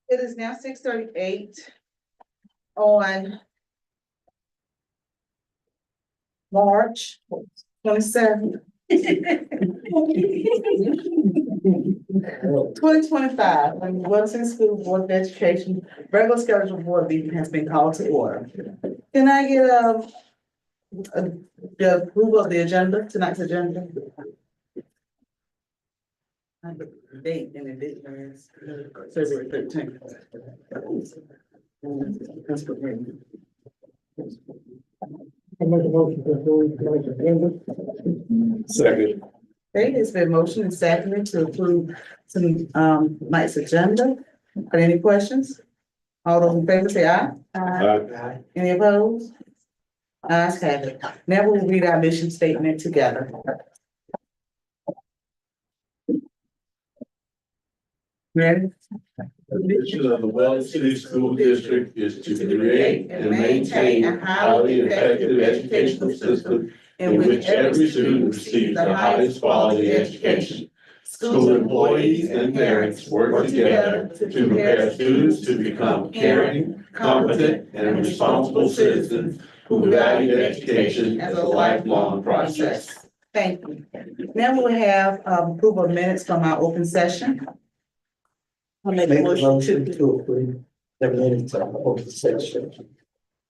It is now 6:38 on March 27th. 2025, and the Wilson School Board of Education regular scheduled board meeting has been called to order. Can I get the approval of the agenda, tonight's agenda? The date and the date is February 13th. I make a motion to approve tonight's agenda. Second. Okay, it's been motioned and seconded to approve tonight's agenda. Are there any questions? All those in favor say aye. Aye. Any opposed? Ayes have it. Now we'll read our mission statement together. Ready? The mission of the Wells City School District is to create and maintain a highly effective educational system in which every student receives the highest quality education. School employees and parents work together to prepare students to become caring, competent, and responsible citizens who value education as a lifelong process. Thank you. Now we'll have approval of minutes from our open session. I'll make a Make a motion motion to. to approve the minutes of the open session.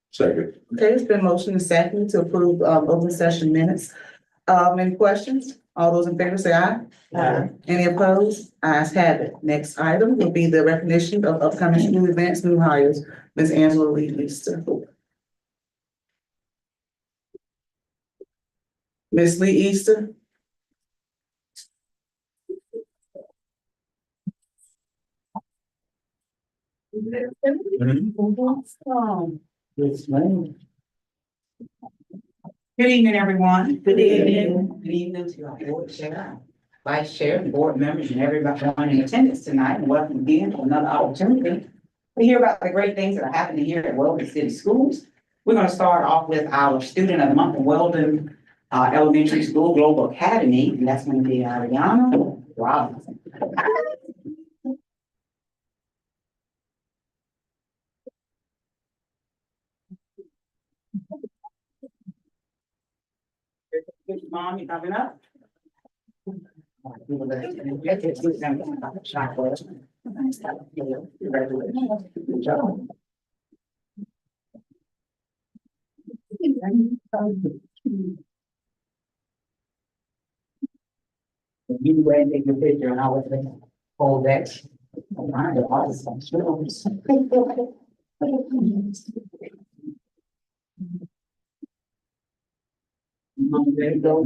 Second. Okay, it's been motioned and seconded to approve open session minutes. Any questions? All those in favor say aye. Aye. Any opposed? Ayes have it. Next item will be the recognition of upcoming school events, new hires. Ms. Angela Lee Easter. Ms. Lee Easter. Yes, ma'am. Good evening, everyone. Good evening. Good evening to our board chair, vice chair, board members, and everybody in attendance tonight, and welcome again to another opportunity to hear about the great things that are happening here at Weldon City Schools. We're going to start off with our student of the month in Weldon Elementary School Global Academy, and that's going to be Ariana Robinson. Mom, you coming up? Good job. You go ahead and take your picture and I will hold that. There you go.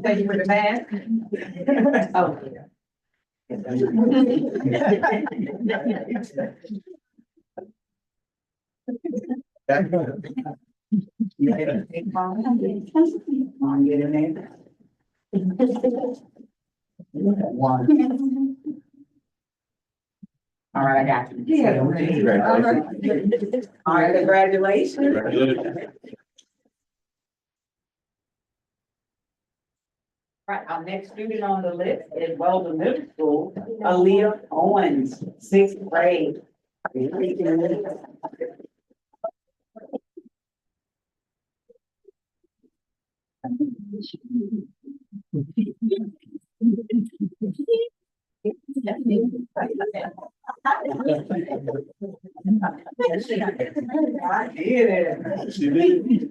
Thank you for the mask. Oh. You had a big mom. Mom, get in there. One. All right, I got you. Yeah. All right, congratulations. Congratulations. Right, our next student on the list is Weldon Middle School, Aaliyah Owens, sixth grade. I did it. She did.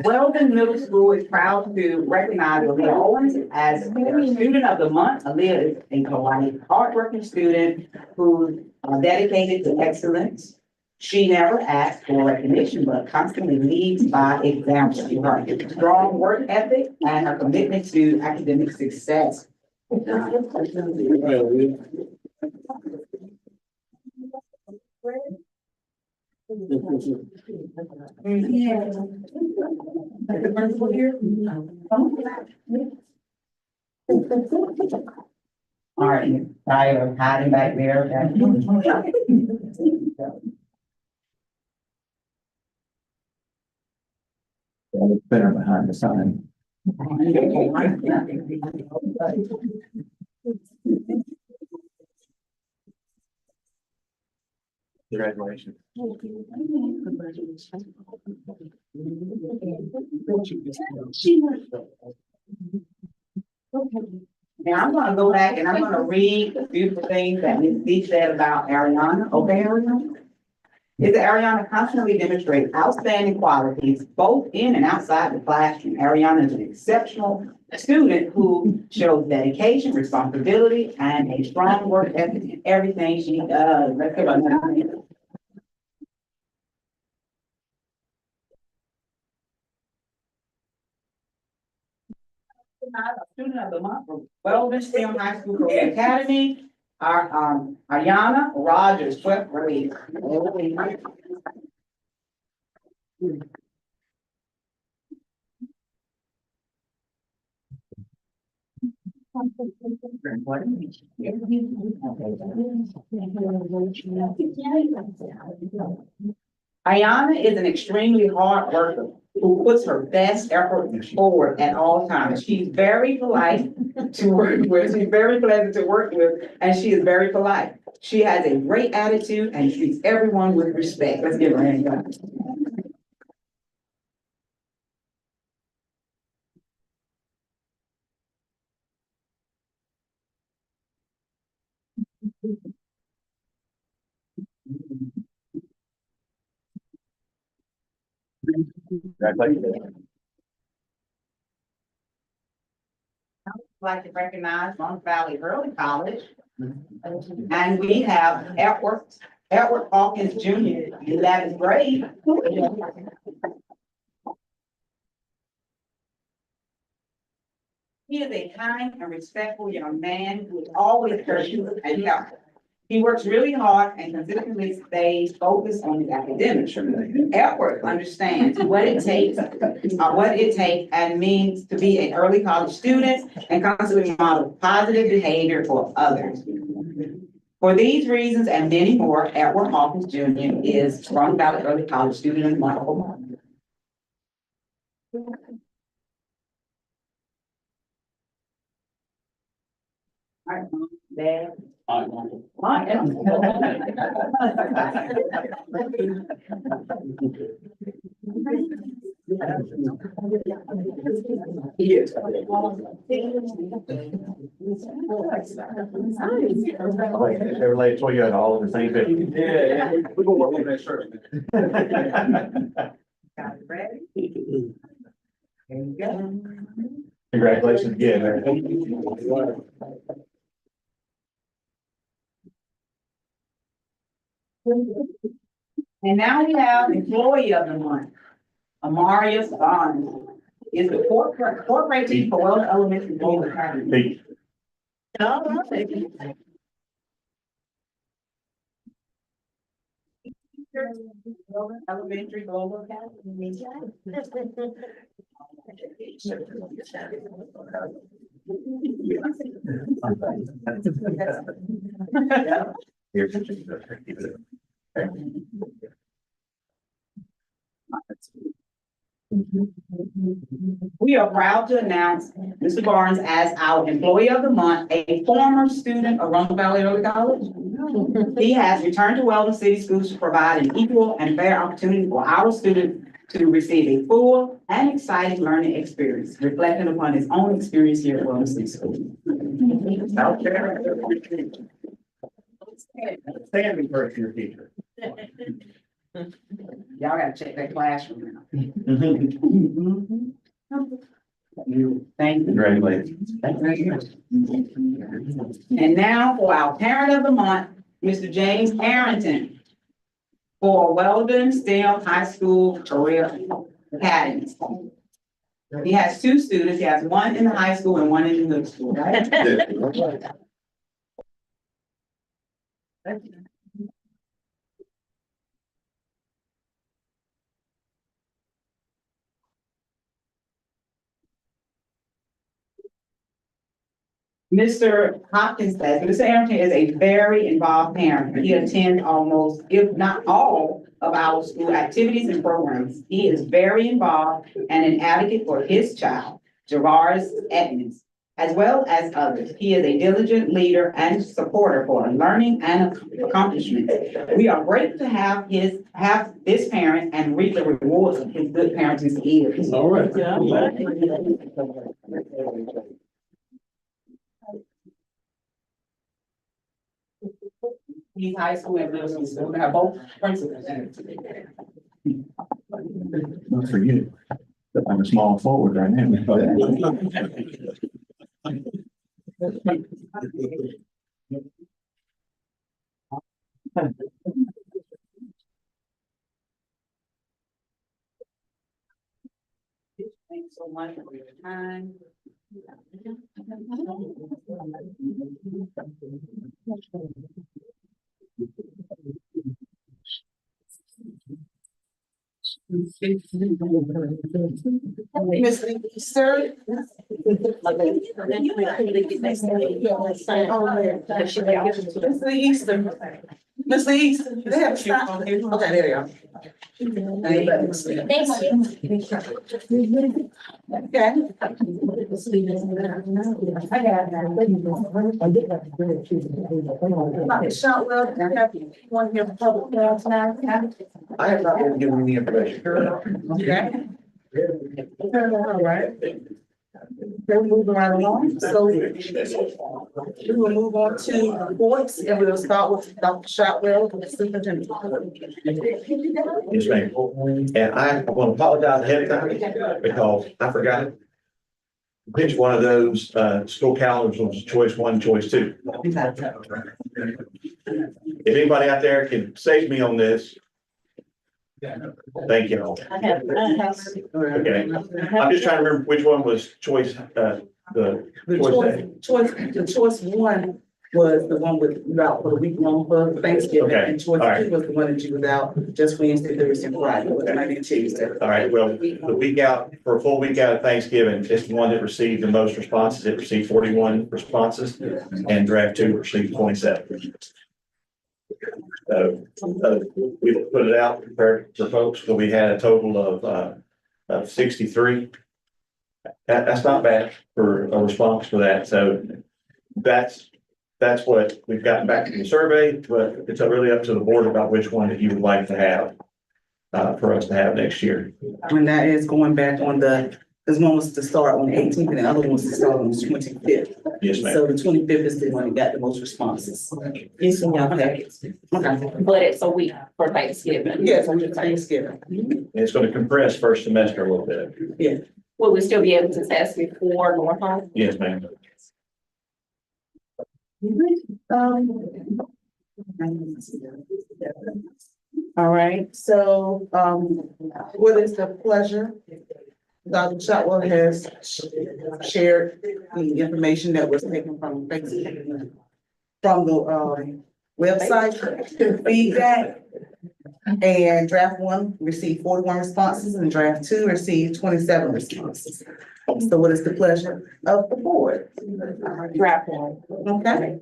Weldon Middle School is proud to recognize Aaliyah Owens as their student of the month. Aaliyah is a polite, hardworking student who's dedicated to excellence. She never asks for recognition, but constantly leads by example. Her strong work ethic and her commitment to academic success. Yeah. The principal here? All right, tired of hiding back there. Better behind the sign. Congratulations. Now, I'm gonna go back and I'm gonna read the beautiful things that Ms. D said about Ariana. Okay, Ariana? Is that Ariana constantly demonstrates outstanding qualities both in and outside the classroom. Ariana is an exceptional student who shows dedication, responsibility, and a strong work ethic in everything she does. Let's give her another hand. Student of the month from Weldon STEM High School Career Academy, Ariana Rogers, 12th grade. Ayana is an extremely hard worker who puts her best effort forward at all times. She's very polite to work with. She's very pleasant to work with, and she is very polite. She has a great attitude and treats everyone with respect. Let's give her a hand. I'd like to recognize Long Valley Early College. And we have Edward Hawkins Jr., 11th grade. He is a kind and respectful young man who is always courteous and helpful. He works really hard and consistently stays focused on his academics. Edward understands what it takes and means to be an early college student and constantly model positive behavior for others. For these reasons and many more, Edward Hawkins Jr. is Round Valley Early College Student of the Month. All right, Dad. Yes. Everybody told you had all the same thing. Yeah, we're gonna work on that shirt. Got it ready? There you go. Congratulations again, man. And now we have Employee of the Month, Amarius Bond. Is the corporate team for Weldon Elementary Global Academy. Hey, Weldon Elementary Global Academy. We are proud to announce Mr. Barnes as our Employee of the Month, a former student of Roanoke Valley Early College. He has returned to Weldon City Schools to provide an equal and fair opportunity for our students to receive a full and exciting learning experience, reflecting upon his own experience here at Weldon City Schools. standing for your teacher. Y'all gotta check that classroom now. Thank you. Congratulations. And now for our Parent of the Month, Mr. James Arrington for Weldon STEM High School Career Academy. He has two students. He has one in the high school and one in the middle school, right? Mr. Hopkins says, Mr. Arrington is a very involved parent. He attends almost, if not all, of our school activities and programs. He is very involved and an advocate for his child. Gerard's Edmonds, as well as others. He is a diligent leader and supporter for learning and accomplishment. We are grateful to have this parent and reap the rewards of his good parenting skills. All right. He's high school and middle school. We have both principals. Don't forget, I'm a small forward right now. Thanks so much for your time. Ms. Easter? Ms. Easter. Ms. Easter, they have a sign on here. Okay, there you go. Okay. Dr. Shotwell, do you have one here for public health now? I have not been given any information. Okay. All right. We're moving right along, so we will move on to reports, and we'll start with Dr. Shotwell, the superintendent. Yes, ma'am. And I want to apologize ahead of time because I forgot. Which one of those school calendars was choice one, choice two? If anybody out there can save me on this. Thank you. Okay, I'm just trying to remember which one was choice, the Choice one was the one with, you out for the week long for Thanksgiving, Okay, and choice all right. two was the one that you was out just Wednesday, Thursday, and Friday, it was Monday and Tuesday. All right, well, the week out, for a full week out of Thanksgiving, it's the one that received the most responses. It received 41 responses and draft two received 27. We put it out for folks, but we had a total of 63. That's not bad for a response for that. So that's what we've gotten back from the survey, but it's really up to the board about which one that you would like to have for us to have next year. And that is going back on this one was to start on the 18th, and the other one was to start on the 25th. Yes, ma'am. So the 25th is the one that got the most responses. It's in your packets. Okay. But it's a week for Thanksgiving. Yes, on Thanksgiving. And it's going to compress first semester a little bit. Yeah. Will we still be able to test before Norfolk? Yes, ma'am. All right, so, what is the pleasure? Dr. Shotwell has shared the information that was taken from Facebook, from the, website, feedback. And draft one received 41 responses and draft two received 27 responses. So what is the pleasure of the board? Draft one. Okay.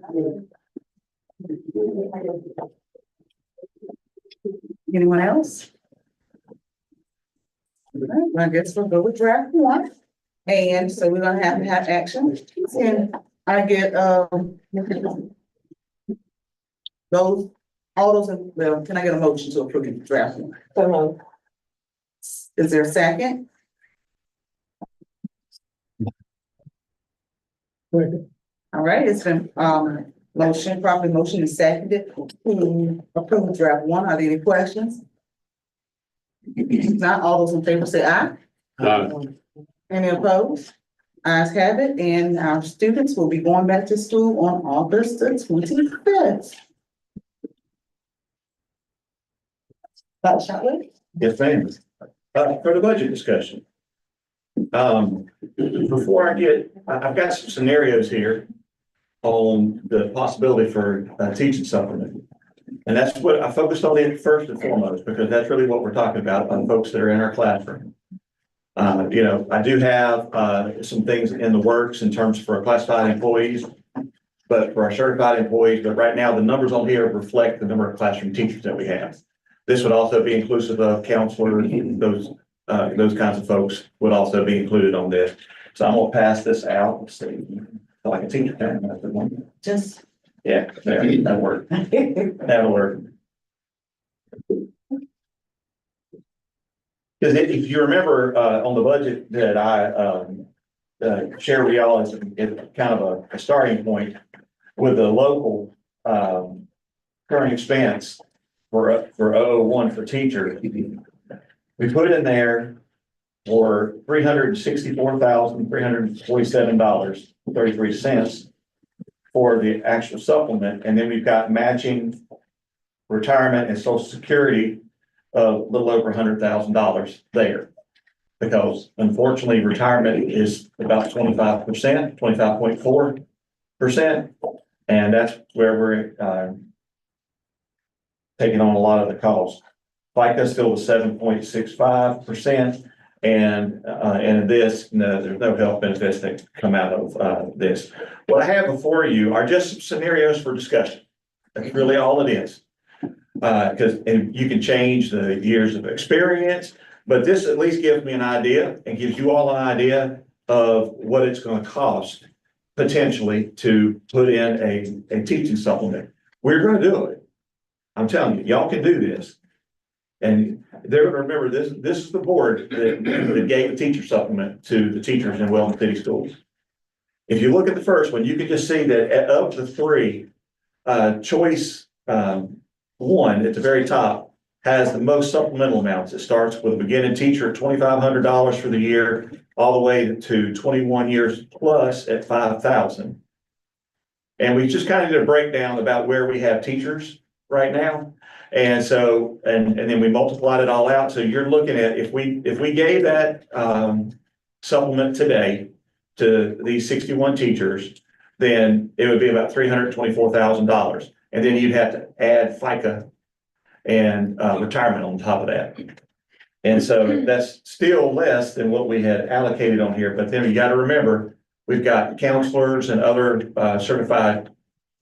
Anyone else? I guess we'll go with draft one. And so we're gonna have to have action. And I get, well, can I get a motion to approve the draft one? So, Is there a second? All right, it's been, properly motion and seconded to approve draft one. Are there any questions? If not, all those in favor say aye. Any opposed? Ayes have it, and our students will be going back to school on August the 25th. Dr. Shotwell? Yes, ma'am. For the budget discussion. Before I've got some scenarios here on the possibility for a teaching supplement. And that's what I focused on it first and foremost, because that's really what we're talking about on folks that are in our classroom. I do have some things in the works in terms for classified employees, but for our certified employees, but right now the numbers on here reflect the number of classroom teachers that we have. This would also be inclusive of counselors, those kinds of folks would also be included on this. So I'm gonna pass this out, let's see, like a teacher can. Just. Yeah, that'll work, that'll work. Because if you remember, on the budget that I, shared with y'all as kind of a starting point with the local, current expense for 001 for teacher, we put in there for $364,347.33 for the actual supplement, and then we've got matching retirement and social security of a little over $100,000 there. Because unfortunately, retirement is about 25%, 25.4%. And that's where we're, taking on a lot of the costs. FICA still was 7.65%. And this, no, there's no health benefits that come out of, this. What I have before you are just scenarios for discussion. That's really all it is. Because, and you can change the years of experience, but this at least gives me an idea and gives you all an idea of what it's going to cost potentially to put in a teaching supplement. We're going to do it. I'm telling you, y'all can do this. And they're going to remember this is the board that gave the teacher supplement to the teachers in Weldon City Schools. If you look at the first one, you can just see that of the three, choice, one at the very top has the most supplemental amounts. It starts with a beginning teacher at $2,500 for the year, all the way to 21 years plus at $5,000. And we just kind of did a breakdown about where we have teachers right now. And so, and then we multiplied it all out. So you're looking at, if we gave that supplement today to these 61 teachers, then it would be about $324,000. And then you'd have to add FICA and retirement on top of that. And so that's still less than what we had allocated on here. But then you got to remember, we've got counselors and other certified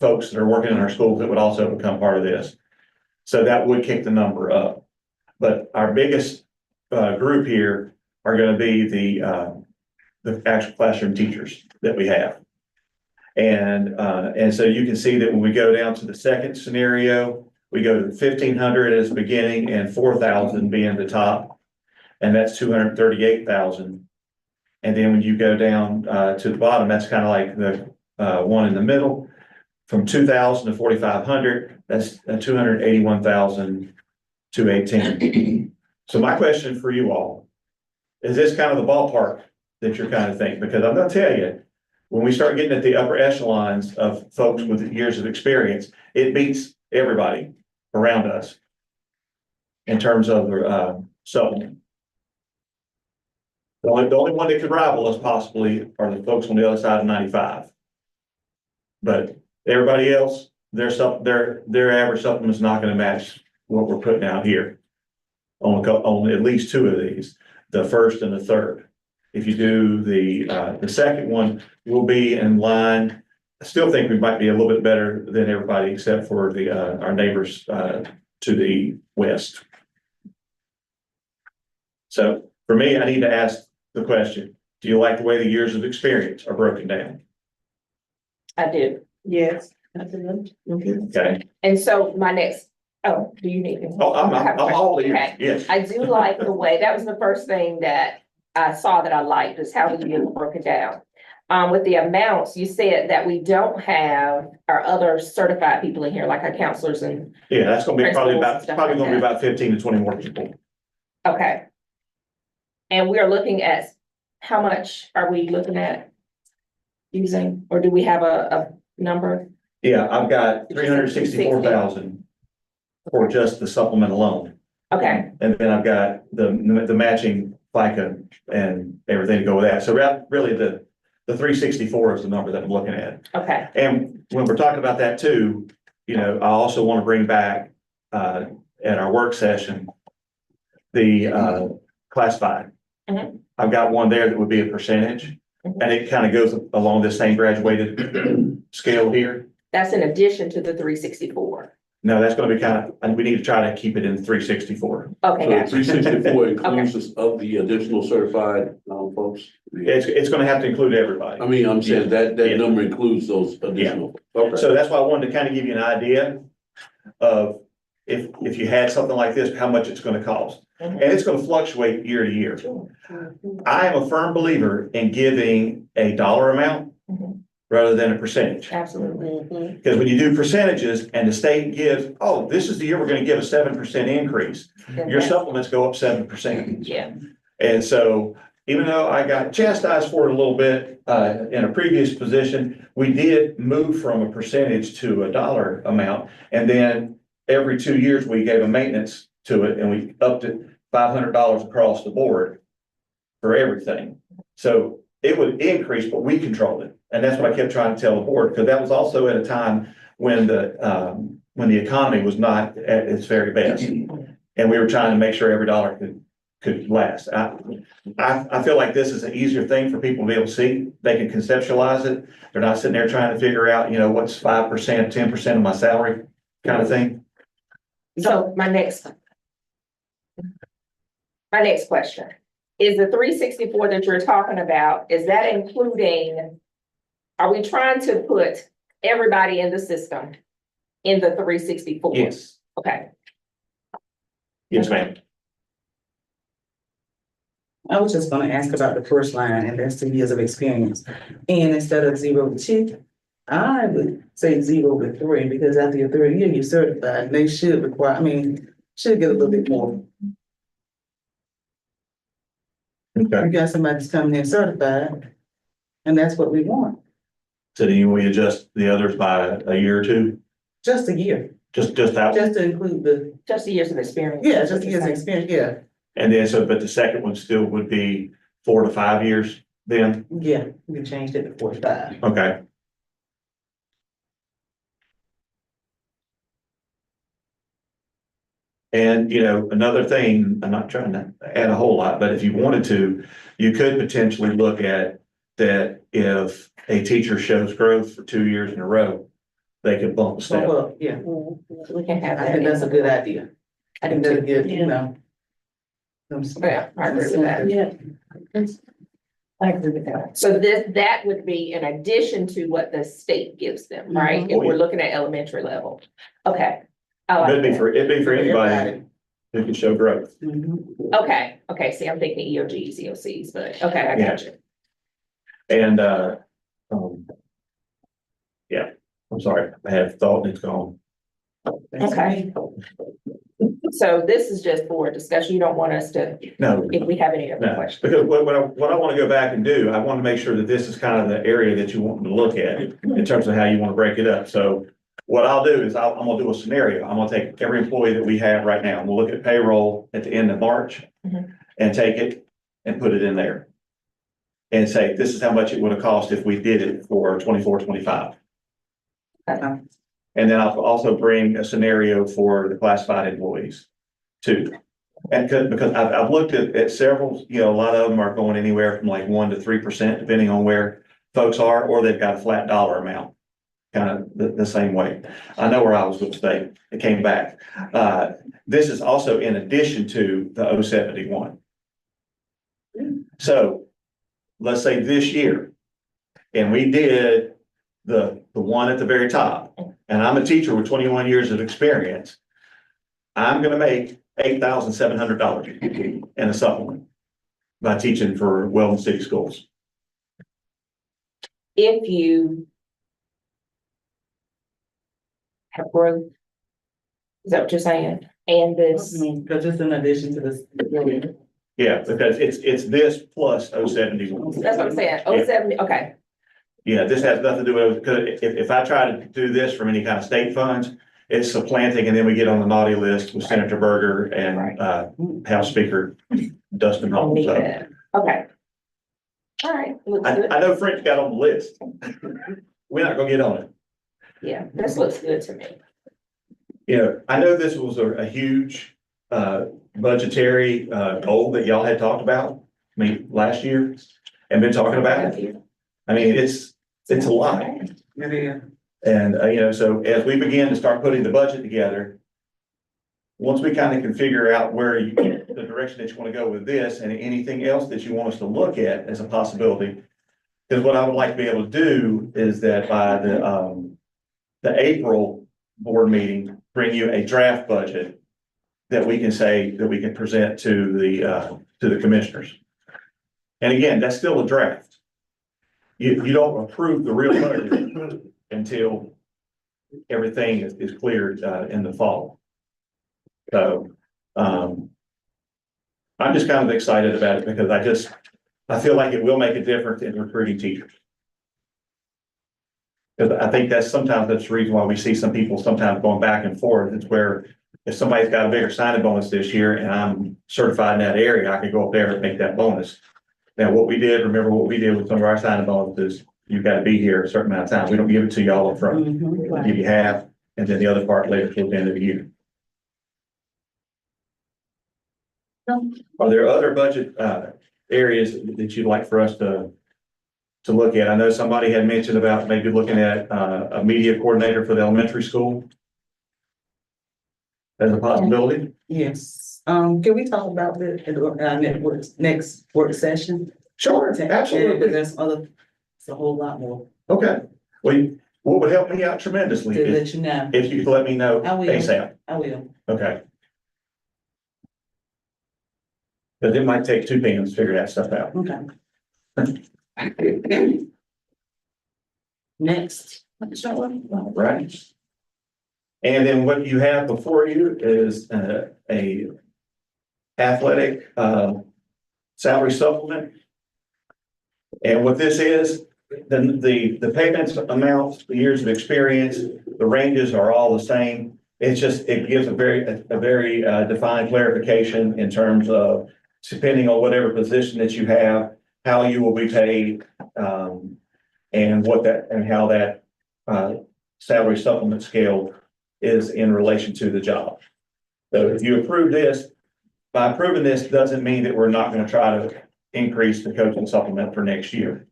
folks that are working in our schools that would also become part of this. So that would kick the number up. But our biggest group here are going to be the actual classroom teachers that we have. And so you can see that when we go down to the second scenario, we go to 1,500 as beginning and 4,000 being the top. And that's 238,000. And then when you go down to the bottom, that's kind of like the one in the middle. From 2,000 to 4,500, that's 281,218. So my question for you all, is this kind of the ballpark that you're kind of thinking? Because I'm going to tell you, when we start getting at the upper echelons of folks with years of experience, it beats everybody around us in terms of supplement. The only one that could rival us possibly are the folks on the other side of 95. But everybody else, their average supplement is not going to match what we're putting out here on at least two of these, the first and the third. If you do the second one, we'll be in line. I still think we might be a little bit better than everybody except for our neighbors to the west. So for me, I need to ask the question, do you like the way the years of experience are broken down? I do. Yes. Okay. And so my next, do you need? Oh, I'm all ears. Okay. Yes. I do like the way, that was the first thing that I saw that I liked, is how the year broken down. With the amounts, you said that we don't have our other certified people in here, like our counselors and, Yeah, that's gonna be probably Principals, stuff like gonna be that. about 15 to 20 more people. okay. And we are looking at, how much are we looking at using, or do we have a number? Yeah, I've got 364,000 for just the supplement alone. Okay, And then I've got the matching FICA and everything to go with that. So really the 364 is the number that I'm looking at. okay, And when we're talking about that too, you know, I also want to bring back at our work session, the classified. Mhm. I've got one there that would be a percentage, and it kind of goes along the same graduated scale here. that's in addition to the 364. No, that's gonna be kind of, and we need to try to keep it in 364. Okay, So gotcha. 364 inclusive of the additional certified, folks? It's gonna have to include everybody. I mean, I'm saying that Yeah. number includes those additional. Okay. So that's why I wanted to kind of give you an idea of if you had something like this, how much it's gonna cost. And it's gonna fluctuate year to year. I am a firm believer in giving a dollar amount Mhm. rather than a percentage. Absolutely. Because when you do percentages and the state gives, oh, this is the year we're gonna give a 7% increase, your supplements go up 7%. Yeah, And so even though I got chastised for it a little bit, in a previous position, we did move from a percentage to a dollar amount. And then every 2 years, we gave a maintenance to it and we upped it $500 across the board for everything. So it would increase, but we controlled it. And that's what I kept trying to tell the board, because that was also at a time when the economy was not at its very best. And we were trying to make sure every dollar could last. I feel like this is an easier thing for people to be able to see. They can conceptualize it. They're not sitting there trying to figure out, what's 5%, 10% of my salary kind of thing. so my next question, is the 364 that you're talking about, is that including, are we trying to put everybody in the system in the 364? Yes, Okay, yes, ma'am. I was just gonna ask about the first line, and that's 2 years of experience. And instead of 0 to 2, I would say 0 to 3, because after your 3rd year, you're certified, and they should should get a little bit more. Okay. You got somebody that's coming in certified, and that's what we want, So then we adjust the others by a year or two, just a year, just that one. just to include the, just the years of experience. yeah, That's just what a you're year's saying. experience, And then but the second one still would be 4 to 5 years then, yeah, we changed it to 45. okay. And, another thing, I'm not trying to add a whole lot, but if you wanted to, you could potentially look at that if a teacher shows growth for 2 years in a row, they could bump a So, step. well, yeah, We can have I that. think that's a good idea. I think that's a good, Yeah, I agree with that. Yeah. I agree with that. So that would be in addition to what the state gives them, right? If we're looking at elementary level. Okay. I like It'd be that. it'd be for anybody who can show growth. Mhm. Okay, see, I'm thinking EOGs, EOCs, but okay, I got you. And, yeah, I'm sorry, I had thought and it's gone. That's Okay. So this is just for discussion. You don't want us to, No. if we have any other No, questions. because what I want to go back and do, I want to make sure that this is kind of the area that you want to look at in terms of how you want to break it up. So what I'll do is I'm gonna do a scenario. I'm gonna take every employee that we have right now, and we'll look at payroll at the end of March Mhm. and take it and put it in there. And say, this is how much it would have cost if we did it for 24, 25. Okay. And then I'll also bring a scenario for the classified employees too. And because I've looked at several, a lot of them are going anywhere from like 1 to 3%, depending on where folks are, or they've got a flat dollar amount. Kind of the same way. I know where I was going to stay. It came back. This is also in addition to the 071. So let's say this year, and we did the one at the very top, and I'm a teacher with 21 years of experience. I'm gonna make $8,700 in a supplement by teaching for Weldon City Schools. If you have growth, is that what you're saying? And this, Because it's in addition to this. Yeah, because it's this plus 071. that's what I'm saying, 070, okay, Yeah, this has nothing to do with, because if I try to do this from any kind of state funds, it's supplanting, and then we get on the naughty list with Senator Berger and House Speaker Dustin I'll Hall. need So that, okay. All right, looks good, I know French got on the list. We're not gonna get on it. yeah, this looks good to me. I know this was a huge budgetary goal that y'all had talked about, last year and been talking about. I mean, it's a lot. Yeah. And, so as we begin to start putting the budget together, once we kind of can figure out where you, the direction that you want to go with this and anything else that you want us to look at as a possibility. Because what I would like to be able to do is that by the April board meeting, bring you a draft budget that we can say, that we can present to the commissioners. And again, that's still a draft. You don't approve the real budget until everything is cleared in the fall. So, I'm just kind of excited about it because I feel like it will make a difference in recruiting teachers. Because I think that's the reason why we see some people sometimes going back and forth. It's where if somebody's got a bigger signing bonus this year and I'm certified in that area, I could go up there and make that bonus. Now, remember what we did with some of our signing bonuses, you've got to be here a certain amount of time. We don't give it to you all up front. We give you half and then the other part later till the end of the year. Are there other budget areas that you'd like for us to look at? I know somebody had mentioned about maybe looking at a media coordinator for the elementary school as a possibility. Yes, can we talk about this at our next work session? Sure, Yeah, absolutely. there's it's a whole lot more Okay. Well, what would help me out tremendously to is let you know. if you could let me know I will. ASAP. I will. Okay. But it might take two pens to figure that stuff out. Okay. Next. Right. And then what you have before you is a athletic salary supplement. And what this is, the payments amounts, the years of experience, the ranges are all the same. It's just, it gives a very defined clarification in terms of depending on whatever position that you have, how you will be paid, and how that salary supplement scale is in relation to the job. So if you approve this, by approving this doesn't mean that we're not going to try to increase the coaching supplement for next year.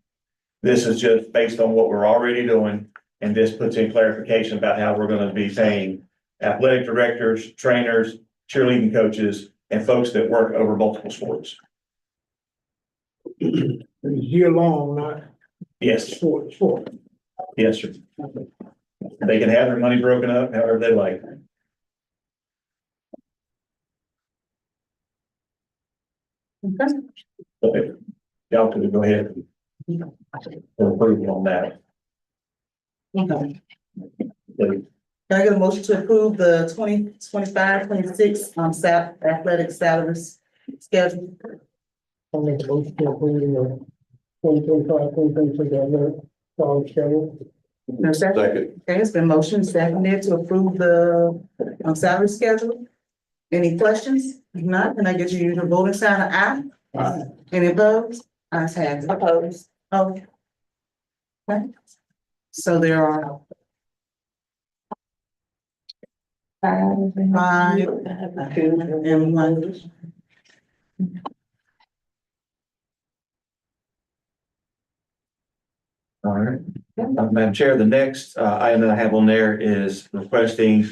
This is just based on what we're already doing, and this puts in clarification about how we're going to be paying athletic directors, trainers, cheerleading coaches, and folks that work over multiple sports. Year long, not Yes, short. yes, sir. They can have their money broken up however they like. Okay, y'all can go ahead and approve on that. Okay. Please. Can I get a motion to approve the 2025-26 athletic salaries schedule? I'll make a motion to approve the 2025 schedule. No second? Second. Okay, it's been motion seconded to approve the salary schedule. Any questions? If not, can I get your usual voting sign of aye? Aye. Any opposed? Ayes have it. Opposed? Oh. Okay. So there are five and one. All right. Madam Chair, the next item that I have on there is requesting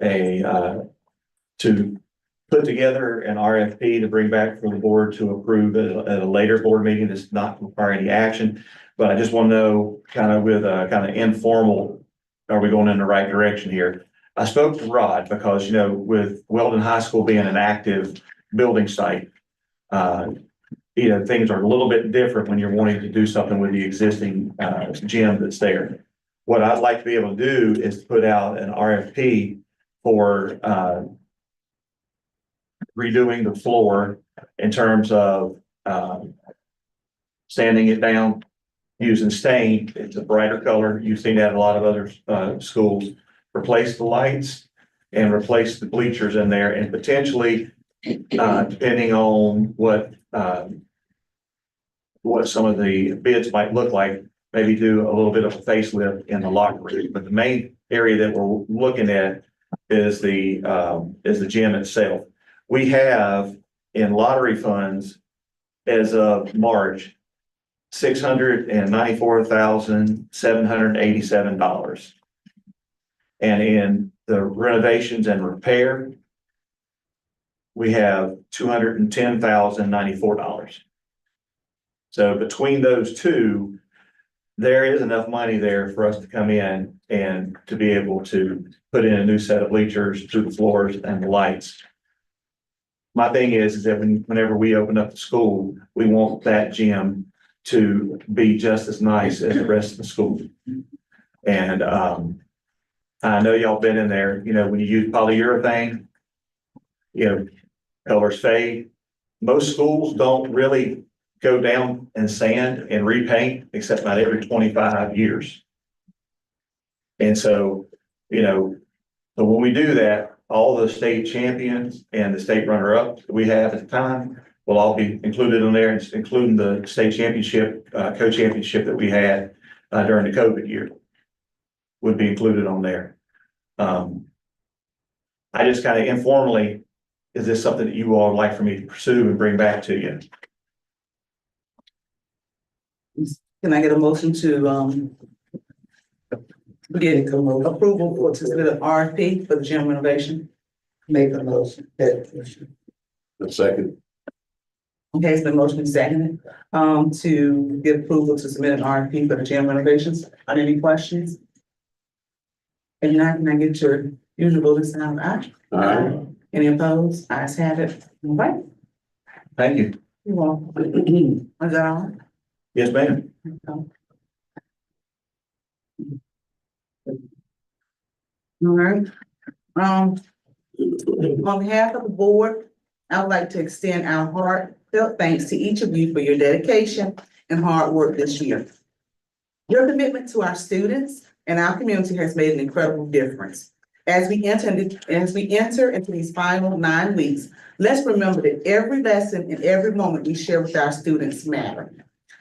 to put together an RFP to bring back for the board to approve at a later board meeting. This does not require any action, but I just want to know kind of with a kind of informal, are we going in the right direction here? I spoke to Rod because, with Weldon High School being an active building site, things are a little bit different when you're wanting to do something with the existing gym that's there. What I'd like to be able to do is put out an RFP for redoing the floor in terms of sanding it down, using stain. It's a brighter color. You've seen that in a lot of other schools. Replace the lights and replace the bleachers in there, and potentially, depending on what some of the bids might look like, maybe do a little bit of a facelift in the locker room. But the main area that we're looking at is the gym itself. We have in lottery funds as of March, $694,787. And in the renovations and repair, we have $210,094. So between those two, there is enough money there for us to come in and to be able to put in a new set of bleachers through the floors and the lights. My thing is that whenever we open up the school, we want that gym to be just as nice as the rest of the school. And, I know y'all been in there, you know, when you use polyurethane, you know, colors fade. Most schools don't really go down and sand and repaint except about every 25 years. And so, you know, so when we do that, all the state champions and the state runner-up that we have at the time will all be included in there, including the state championship, co-championship that we had during the COVID year would be included on there. I just kind of informally, is this something that you all would like for me to pursue and bring back to you? Can I get a motion to, get approval for to submit an RFP for the gym renovation? Make a motion. The second. Okay, it's been motion and seconded, to get approval to submit an RFP for the gym renovations. Are there any questions? If not, can I get your usual voting sign of aye? Aye. Any opposed? Ayes have it. All right. Thank you. You're welcome. Is that all? Yes, ma'am. All right. On behalf of the board, I would like to extend our heartfelt thanks to each of you for your dedication and hard work this year. Your commitment to our students and our community has made an incredible difference. As we enter into these final 9 weeks, let's remember that every lesson and every moment we share with our students matter.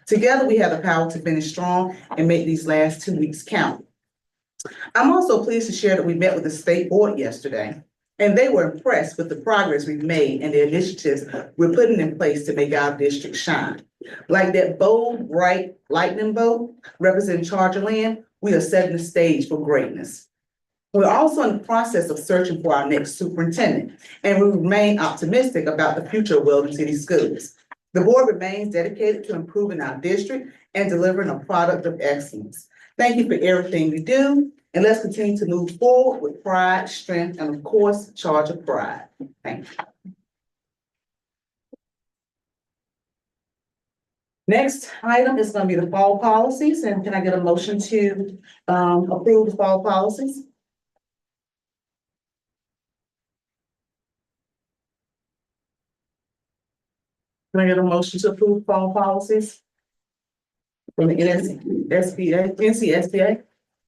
Together, we have the power to finish strong and make these last 2 weeks count. I'm also pleased to share that we met with the state board yesterday, and they were impressed with the progress we've made and the initiatives we're putting in place to make our district shine. Like that bold, bright lightning bolt representing Charger Land, we are setting the stage for greatness. We're also in the process of searching for our next superintendent, and we remain optimistic about the future of Weldon City Schools. The board remains dedicated to improving our district and delivering a product of excellence. Thank you for everything you do, and let's continue to move forward with pride, strength, and of course, charge of pride. Thank you. Next item is going to be the fall policies, and can I get a motion to approve the fall policies? Can I get a motion to approve fall policies? From the NCSBA?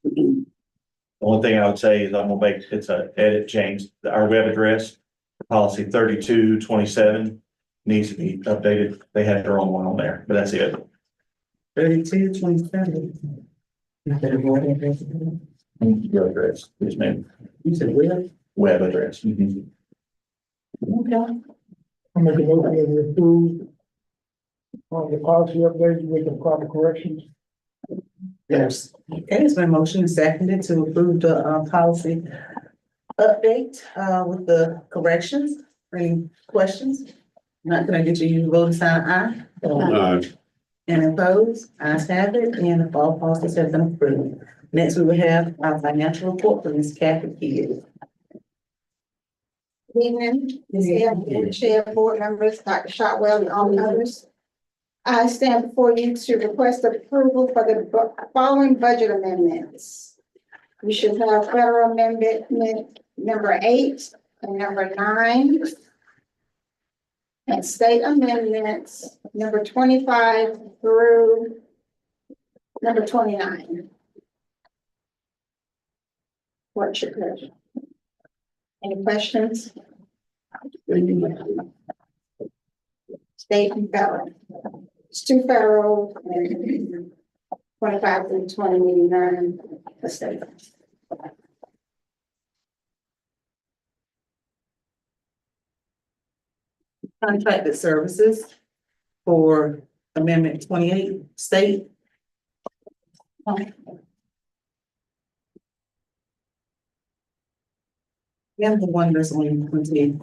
The one thing I would say is I'm gonna make, it's a edit change, our web address, policy 3227 needs to be updated. They had their own one on there, but that's it. 3227. Your address, yes, ma'am. You said where? Web address. Okay. I make a motion to approve on the policy updates with the proper corrections. Yes. Okay, it's been motion and seconded to approve the policy update with the corrections. Any questions? Not gonna get you voting sign aye? Aye. And opposed? Ayes have it, and the fall policies have been approved. Next, we will have our financial report from Ms. Kathy Kidd. Good evening, Ms. Evans, Chair, board members, Dr. Shotwell, and all others. I stand before you to request approval for the following budget amendments. We should have federal amendment number 8 and number 9. And state amendments number 25 through number 29. What's your pleasure? Any questions? State and federal. It's 2 federal and 25 through 29 the state. Contracted services for amendment 28, state. And the one that's on 29.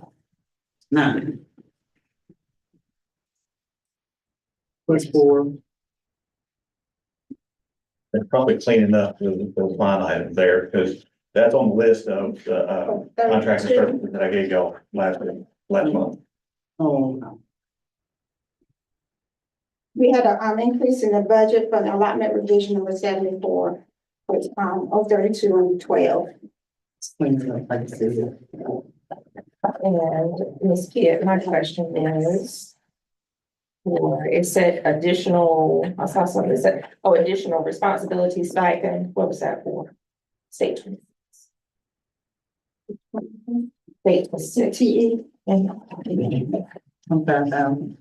Was for, They're probably cleaning up those line items there, because that's on the list of, contract services that I gave y'all last month. oh, We had a, increase in the budget for the allotment revision number 74, which, 32 and 12. like I said. And Ms. Kit, my question is. It said additional, I saw something that said, additional responsibility stipend, what was that for? State. State specific. CTE, I'm 5,000.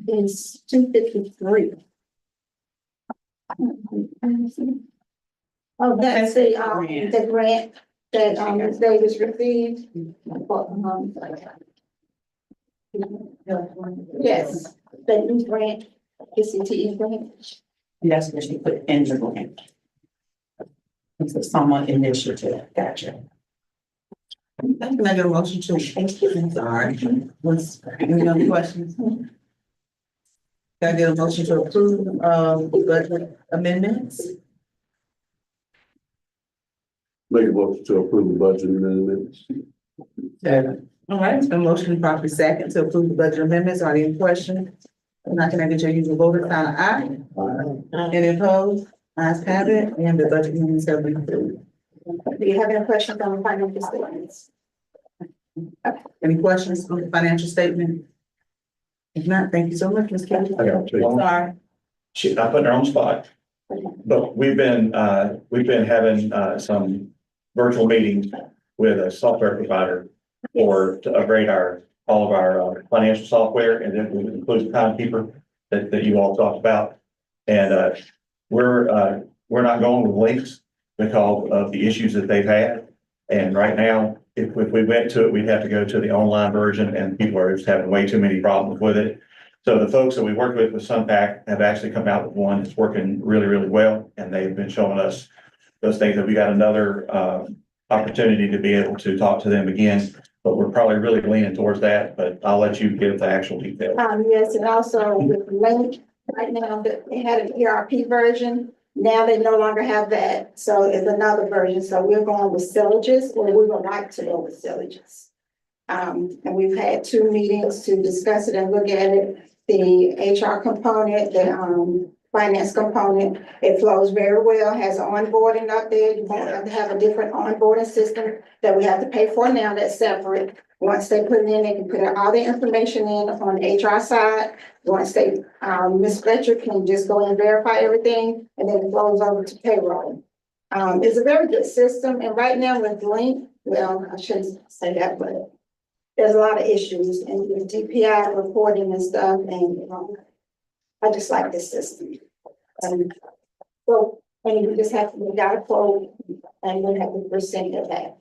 is 253. Oh, that's the grant that, Ms. Davis received. Yes, the new grant, the CTE grant. That's what she put in the grant. It's a summer initiative. Gotcha. Can I get a motion to? Sorry. Any other questions? Can I get a motion to approve, the budget amendments? Make a motion to approve the budget amendments. All right, it's been motion properly second to approve the budget amendments. Are there any questions? If not, can I get your usual vote of sign of aye? Any opposed? Ayes have it, and the budget amendments have been approved. Do you have any questions on the financial statements? Any questions on the financial statement? If not, thank you so much, Ms. Kelly. I got two. Sorry. I put her on the spot. But we've been having, some virtual meetings with a software provider to upgrade all of our financial software, and then it includes Timekeeper that you all talked about. And, we're not going with links because of the issues that they've had. And right now, if we went to it, we'd have to go to the online version, and people are just having way too many problems with it. So the folks that we worked with Sunpac have actually come out with one that's working really, really well, and they've been showing us those things. That we got another opportunity to be able to talk to them again, but we're probably really leaning towards that, but I'll let you give the actual details. Yes, and also with Link, right now, they had an ERP version. Now they no longer have that, so it's another version. So we're going with Sylogist, or we would like to go with Sylogist. And we've had 2 meetings to discuss it and look at it. The HR component, the finance component, it flows very well, has onboarding up there. You won't have to have a different onboarding system that we have to pay for now, that's separate. Once they put it in, they can put all the information in on the HR side. Once they, Ms. Fletcher can just go and verify everything, and then it flows over to payroll. It's a very good system, and right now with Link, well, I shouldn't say that, but there's a lot of issues and with DPI reporting and stuff, and I just like this system. So, and we just have to, we got a quote, and we have to present it back.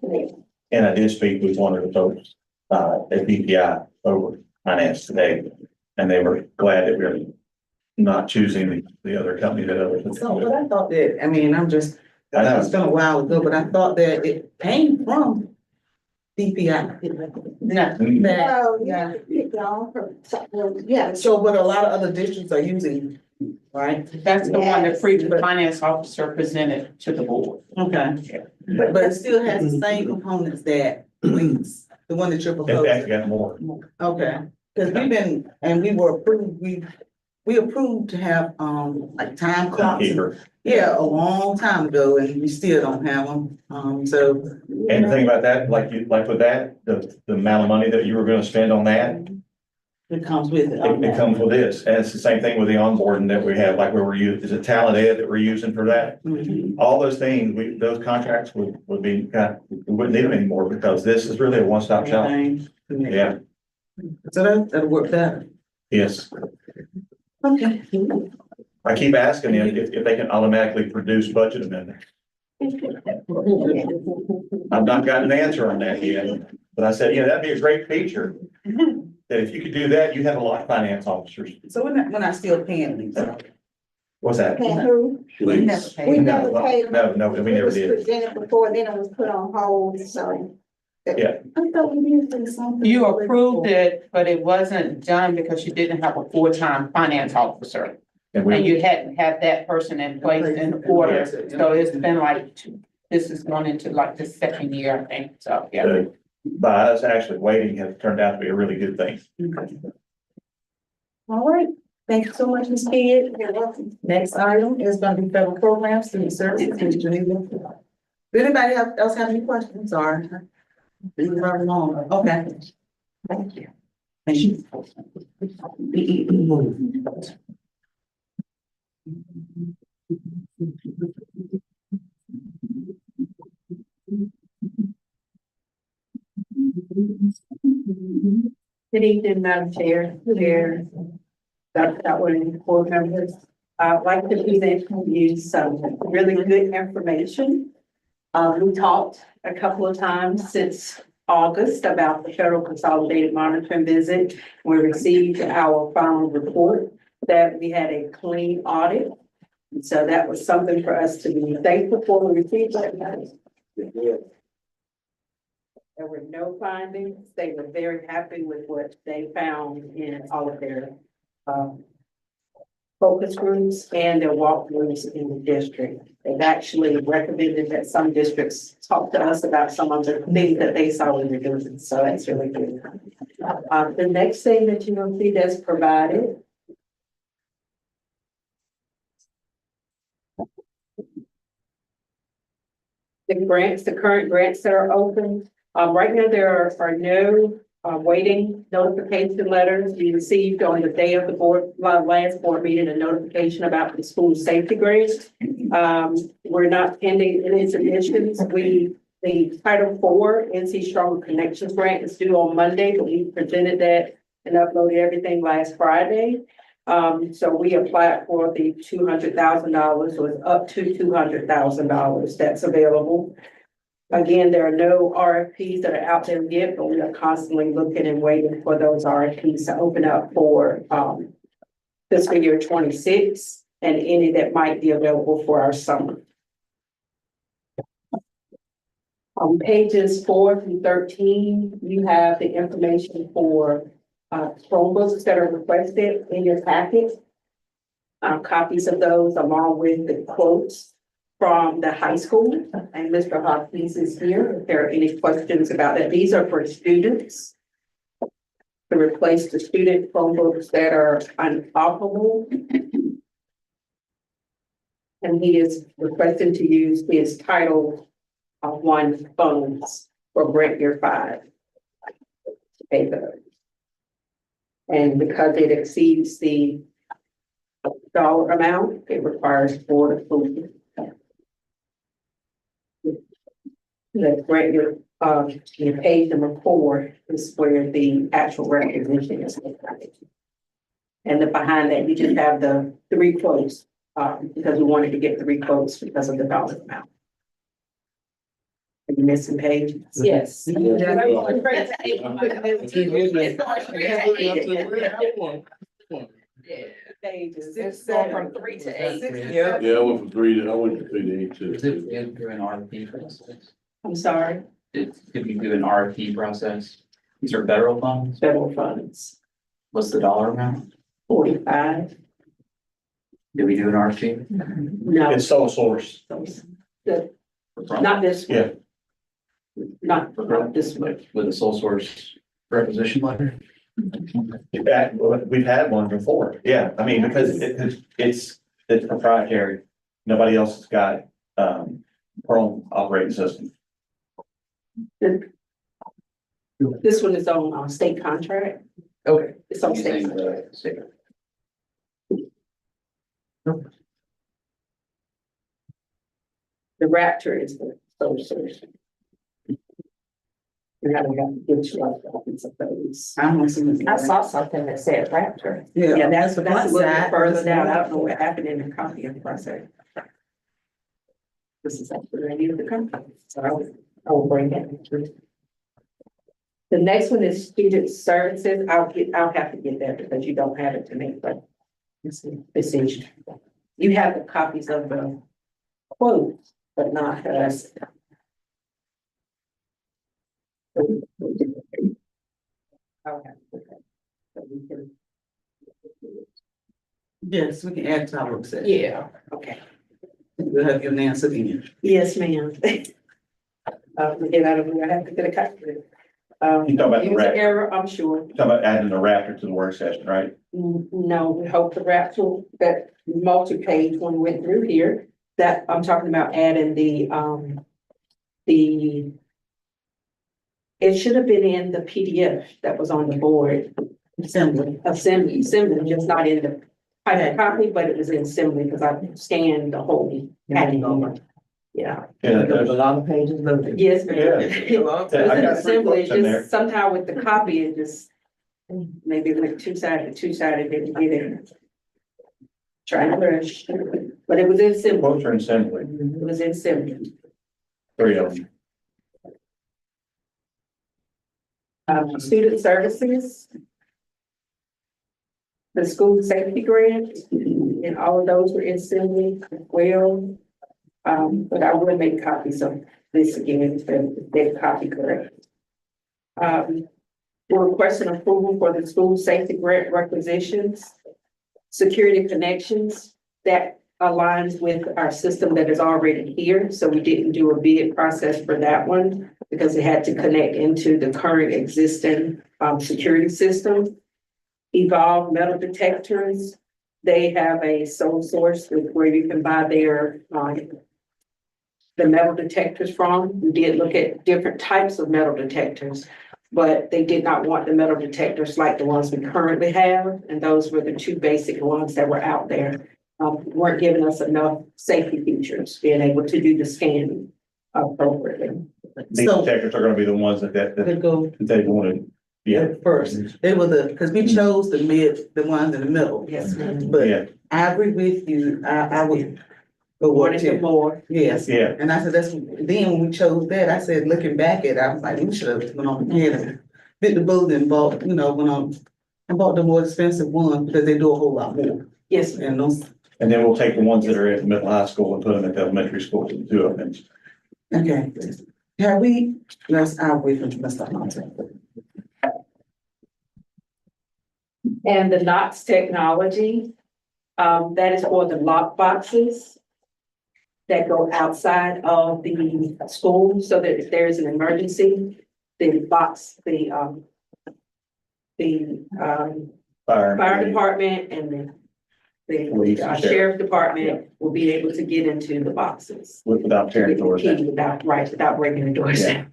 And I did speak with one of the folks at BPI over finance today, and they were glad that we we're not choosing the other company that others. So, but I thought that, I mean, I know. it's been a while ago, but I thought that it came from DPI. That, So, yeah. yeah, So what a lot of other districts are using, right? That's the one the Yes. previous finance officer presented to the board. Okay. But it still has the same components that links, the one that you're They've proposing. actually got more. Okay, because we were approved, we approved to have, like time clocks. Timekeeper. Yeah, a long time ago, and we still don't have them, so. And the thing about that, like with that, the amount of money that you were gonna spend on that, It comes with it. it comes with this. And it's the same thing with the onboarding that we have, like where we're using, is it Talent Ed that we're using for that? Mhm. All those things, those contracts would be, we wouldn't need them anymore, because this is really a one-stop shop. Yeah, So that'll work better. yes. Okay. I keep asking them if they can automatically produce budget amendments. I've not gotten an answer on that yet, but I said, that'd be a great feature. That if you could do that, you'd have a lot of finance officers. So we're not still paying these. Well, What's that? Paying who? We never Please. paid. We never paid. No, no, we It never was did. presented before, then it was put on hold, so. Yeah. I thought we did do something. You approved it, but it wasn't done because you didn't have a full-time finance officer. And And we, you hadn't had that person in place in order, so it's been like, this is going into like the second year, I think, so, yeah. by us actually waiting has turned out to be a really good thing. All right, thank you so much, Ms. Kidd. You're welcome. Next item is gonna be federal programs, student services, Ms. Geneva. Does anybody else have any questions, or? Leave it right along, okay. Thank you. Thank you. Good evening, Madam Chair, Dr. Atwood, board members. I'd like to present to you some really good information. We talked a couple of times since August about the Federal Consolidated Monitoring Visit. We received our final report that we had a clean audit. And so that was something for us to be thankful for. We received that. There were no findings. They were very happy with what they found in all of their focus groups and their walkthroughs in the district. They've actually recommended that some districts talk to us about some of the things that they saw in the doing. So that's really good. The next thing that you will see that's provided the grants, the current grants that are open. Right now, there are no waiting notification letters. We received on the day of the last board meeting, a notification about the school safety grants. We're not pending any submissions. The Title IV NC Stronger Connections grant is due on Monday, but we presented that and uploaded everything last Friday. So we applied for the $200,000, so it's up to $200,000 that's available. Again, there are no RFPs that are out there yet, but we are constantly looking and waiting for those RFPs to open up for fiscal year 26 and any that might be available for our summer. On pages 4 through 13, you have the information for Chromebooks that are requested in your packet. Copies of those along with the quotes from the high school, and Mr. Hopkins is here. If there are any questions about that, these are for students to replace the student Chromebooks that are unoperable. And he is requesting to use his Title I funds for grant year 5. To pay those. And because it exceeds the dollar amount, it requires board approval. The grant your page number 4 is where the actual recognition is. And then behind that, you just have the 3 quotes, because we wanted to get 3 quotes because of the dollar amount. Are you missing pages? Yes. Pages. It's going from 3 to 8. Yeah. Yeah, I went from 3 to, I went to 3 to 8 too. Is it through an RFP process? I'm sorry, Did we do an RFP process? These are federal funds? federal funds, What's the dollar amount? 45. Did we do an RFP? No, It's sole source. not this one. Yeah. Not this one. With a sole source requisition letter? We've had one before. Yeah, I mean, because it's proprietary. Nobody else has got Chrome operating system. This one is on state contract. Okay. It's on state. Using the state. The Raptor is the sole source. We have to get you like copies of those. I saw something that said Raptor. Yeah, that's a One little side, bit further down. I one don't know what happened in the copy process. This is actually ready to come. So I will bring that through. The next one is student services. I'll have to get that because you don't have it to me, but it's easy. You have the copies of the quotes, but not us. Okay. So we can- Yes, we can add to our work session. Yeah, okay. We'll have your answer then. Yes, ma'am. Get out of here, I have to get a copy. You talking about the User rap? error, I'm sure. Talking about adding the Raptor to the work session, right? No, we hope the rap tool, that multi-page one went through here, that I'm talking about adding the it should have been in the PDF that was on the board, Assembly. assembly, just not in the hard copy, but it was in assembly, because I scanned the whole package over. Yeah, Yeah, There's a lot of pages loaded. yes, ma'am. Yeah. It I was got in three assembly, books in there. just somehow with the copy, it just maybe it went two-sided, didn't get it. Trying to rush, but it was in assembly, Quotes are in assembly, it was in assembly. 3 of them. Student services. The school safety grant, and all of those were in assembly as well. But I will make copies of this again, to get copy correct. We're requesting approval for the school safety grant requisitions. Security connections, that aligns with our system that is already here, so we didn't do a bid process for that one because it had to connect into the current existing security system. Evolve metal detectors, they have a sole source with where you can buy their the metal detectors from. We did look at different types of metal detectors, but they did not want the metal detectors like the ones we currently have, and those were the two basic ones that were out there. Weren't giving us enough safety features, being able to do the scanning appropriately. These So- detectors are gonna be the ones that They go they wanted. Yeah, first. They were because we chose the ones in the middle. Yes, ma'am. But yeah, I agree with you. I would go with Wanted some it. more. Yes. yeah. And I said, then when we chose that, I said, looking back at it, I was like, we should have went on ahead and bit the bullet and bought, went on and bought the more expensive one because they do a whole lot more. Yes, ma'am. And those, And then we'll take the ones that are at the middle high school and put them at the elementary school, the two of them. okay. Have we, I'll wait for Mr. Hunter. And the Knox technology, that is for the lock boxes that go outside of the school, so that if there is an emergency, the box, the fire department and Police the and sheriff department will be able to get into the boxes. Without tearing doors down. Without breaking the doors down.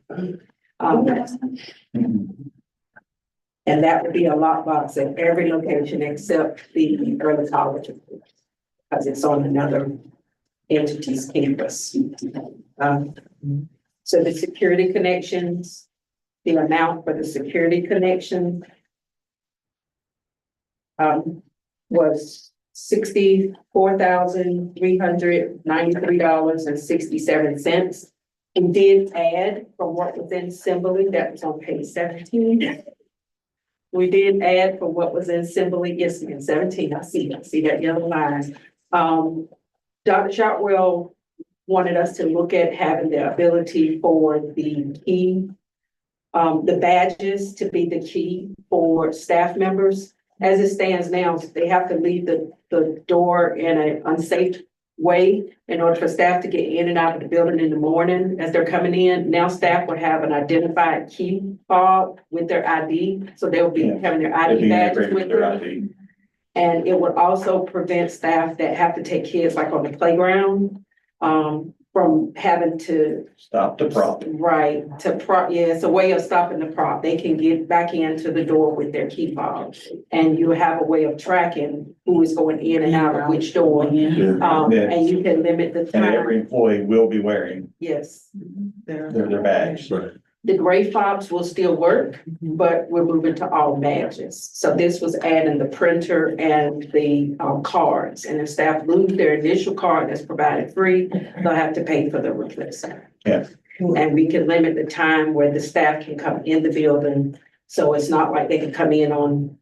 And that would be a lockbox at every location except the early college, because it's on another entity's campus. So the security connections, the amount for the security connection was $64,393.67. We did add from what was in Assembly, that was on page 17. We did add from what was in Assembly, yes, in 17, I see that yellow line. Dr. Shotwell wanted us to look at having the ability for the key, the badges to be the key for staff members. As it stands now, they have to leave the door in an unsafe way in order for staff to get in and out of the building in the morning as they're coming in. Now staff would have an identified key fob with their ID, so they'll be Yeah. having their They'd ID be badges integrated with their them. ID. And it would also prevent staff that have to take kids like on the playground, from having to, Stop the problem. right, it's a way of stopping the prop. They can get back into the door with their key fob. And you have a way of tracking who is going in and out of which door. Yeah. And you can limit the And time, every employee will be wearing yes. their badge. The gray fobs will still work, but we're moving to all badges. So this was adding the printer and the cards. And if staff lose their initial card that's provided free, they'll have to pay for the replacement. Yeah. And we can limit the time where the staff can come in the building. So it's not like they can come in on,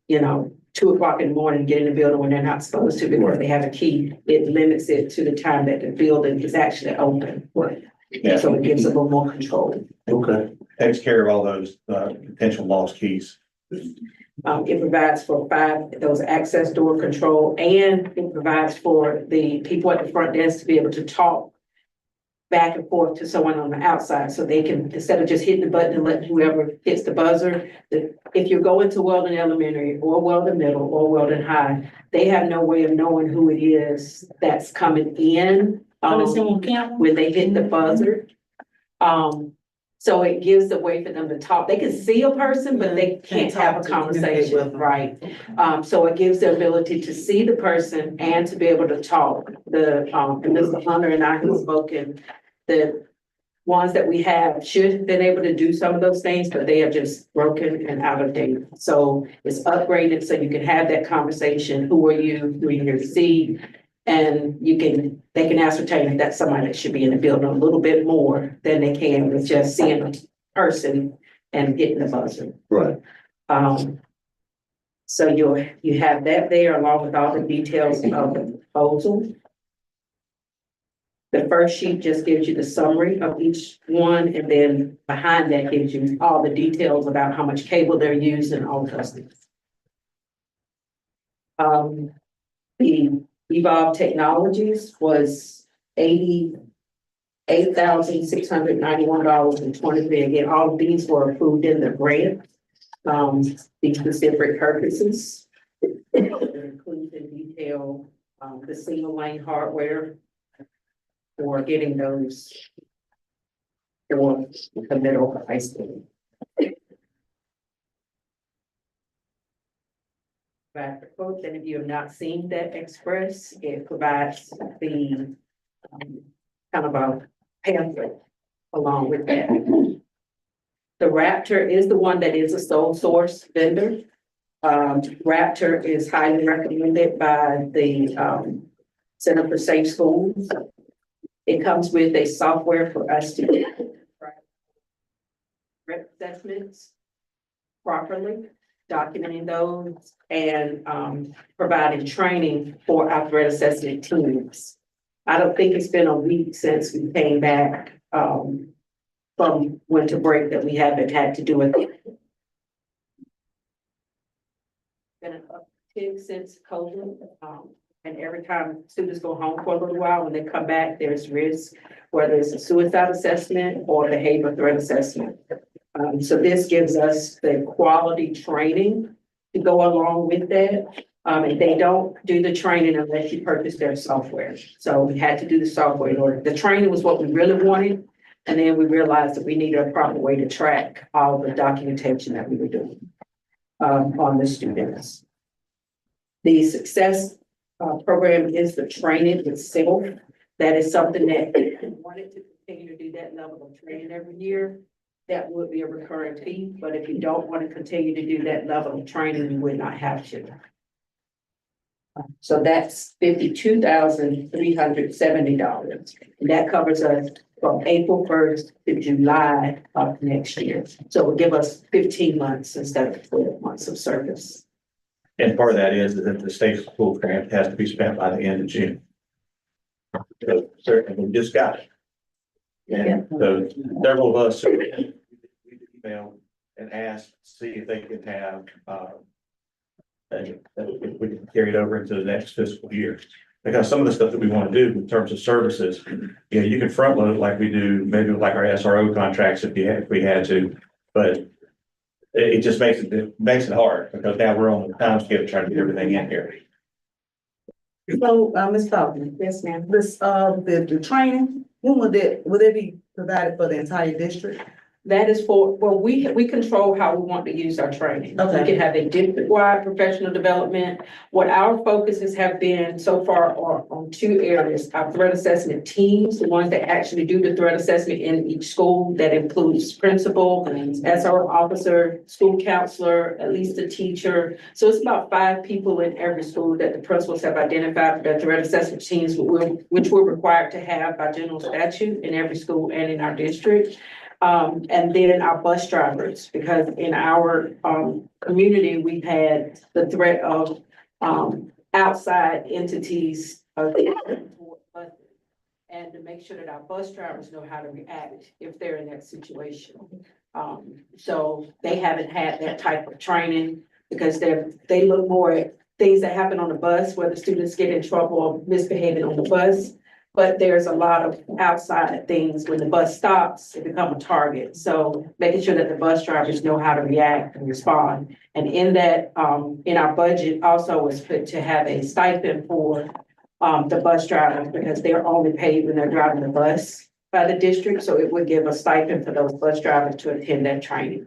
2 o'clock in the morning, get in the building when they're not supposed to because they have a key. It limits it to the time that the building is actually open. Yeah. So it gives a little more control. Okay. Takes care of all those, potential lost keys. It provides for those access door control, and it provides for the people at the front desk to be able to talk back and forth to someone on the outside, so they can, instead of just hitting the button and letting whoever hits the buzzer, if you're going to Weldon Elementary or Weldon Middle or Weldon High, they have no way of knowing who it is that's coming in, when they hit the buzzer. So it gives a way for them to talk. They can see a person, but they can't have a conversation, right? So it gives the ability to see the person and to be able to talk. And Mr. Hunter and I have spoken, the ones that we have should have been able to do some of those things, but they are just broken and out of date. So it's upgraded so you can have that conversation. Who are you? Who are you here to see? And they can ascertain if that's somebody that should be in the building a little bit more than they can with just seeing a person and getting the buzzer. Right. So you have that there along with all the details of the proposal. The first sheet just gives you the summary of each one, and then behind that gives you all the details about how much cable they're using, all those things. The Evolve Technologies was $88,691.23. Again, all of these were approved in the grant. These specific purposes. It includes in detail, the single lane hardware for getting those for the middle high school. But the quote, and if you have not seen that express, it provides the kind of a pamphlet along with that. The Raptor is the one that is a sole source vendor. Raptor is highly recommended by the Center for Safe Schools. It comes with a software for us to get assessments properly, documenting those, and providing training for our threat assessment teams. I don't think it's been a week since we came back from winter break that we haven't had to do it. Been an uptick since COVID, and every time students go home for a little while, when they come back, there's risk, whether it's a suicide assessment or behavior threat assessment. So this gives us the quality training to go along with that. And they don't do the training unless you purchase their software. So we had to do the software in order. The training was what we really wanted. And then we realized that we needed a proper way to track all the documentation that we were doing on the students. The success program is the training itself. That is something that we wanted to continue to do that level of training every year. That would be a recurring fee, but if you don't want to continue to do that level of training, you would not have to. So that's $52,370. And that covers us from April 1st to July of next year. So it will give us 15 months instead of 12 months of service. And part of that is that the state school grant has to be spent by the end of June. So certainly we just got it. And so several of us emailed and asked to see if they could have, if we can carry it over into the next fiscal year. Because some of the stuff that we want to do in terms of services, you can front load it like we do, maybe like our SRO contracts if we had to, but it just makes it hard because now we're on the time scale trying to get everything in here. So, Ms. Falcon. Yes, ma'am. This, the training, when would it be provided for the entire district? That is for, well, we control how we want to use our training. Okay. We can have a district-wide professional development. What our focuses have been so far are on two areas. Our threat assessment teams, the ones that actually do the threat assessment in each school, that includes principal, SRO officer, school counselor, at least a teacher. So it's about 5 people in every school that the principals have identified for their threat assessment teams, which we're required to have by general statute in every school and in our district. And then our bus drivers, because in our, community, we've had the threat of, outside entities. And to make sure that our bus drivers know how to react if they're in that situation. So they haven't had that type of training because they look more at things that happen on the bus, where the students get in trouble or misbehaving on the bus. But there's a lot of outside things. When the bus stops, it becomes a target. So making sure that the bus drivers know how to react and respond. And in that, in our budget also was put to have a stipend for the bus drivers, because they're only paid when they're driving the bus by the district. So it would give a stipend for those bus drivers to attend that training.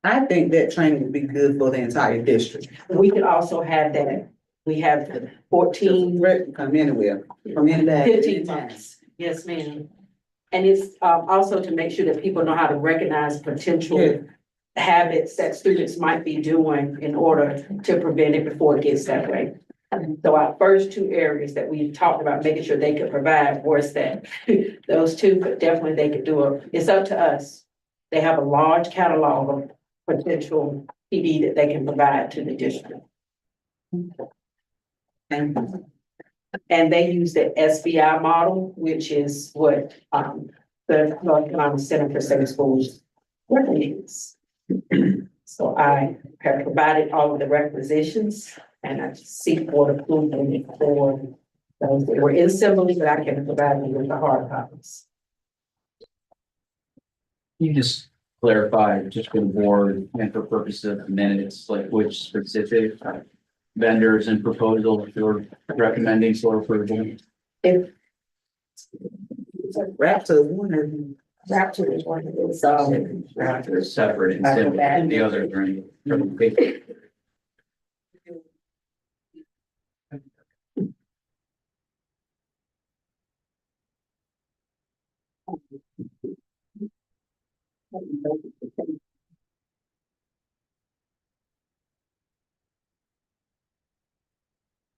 I think that training would be good for the entire district. We could also have that. We have 14, Come anywhere, from any bag. 15 months. Yes, ma'am. And it's also to make sure that people know how to recognize potential habits that students might be doing in order to prevent it before it gets that way. So our first two areas that we talked about making sure they could provide was that those two, but definitely they could do it. It's up to us. They have a large catalog of potential PD that they can provide to the district. Thank you. And they use the SBI model, which is what the North Carolina Center for Safe Schools recommends. So I have provided all of the requisitions, and I seek board approval for those that were in assembly, but I can provide you with the hard copies. You just clarify just for the board and for purposes of the minutes, like which specific vendors and proposals you're recommending for approval? If Raptor is one of them. Raptor is one of those, They're separate and separate, and the others are in.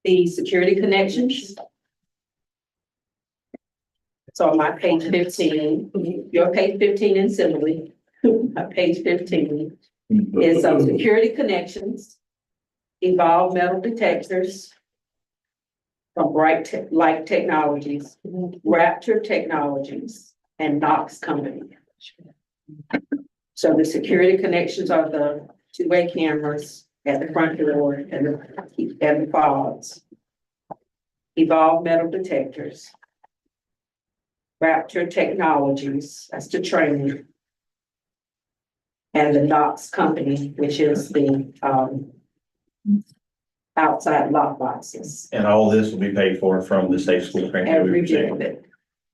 the security connections. So on my page 15, your page 15 in Assembly, page 15 is security connections, Evolve metal detectors from Light Technologies, Raptor Technologies, and Knox Company. So the security connections are the two-way cameras at the front door and the fobs. Evolve metal detectors. Raptor Technologies, that's the training. And the Knox Company, which is the outside lock boxes. And all this will be paid for from the Safe School Grant. that we Every bit received. of it.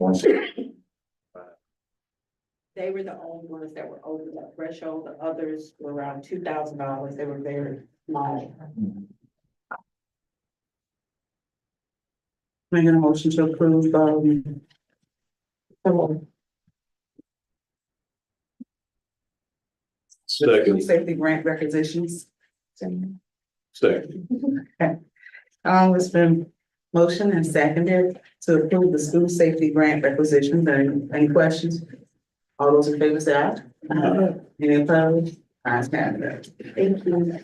Once They were the only ones that were over that threshold. The others were around $2,000. They were very small. Making a motion to approve, Second, safety grant requisitions. second. It's been motion and seconded to approve the school safety grant requisitions. Any questions? All those in favor say aye. Aye. Any opposed? Ayes have it. Thank you.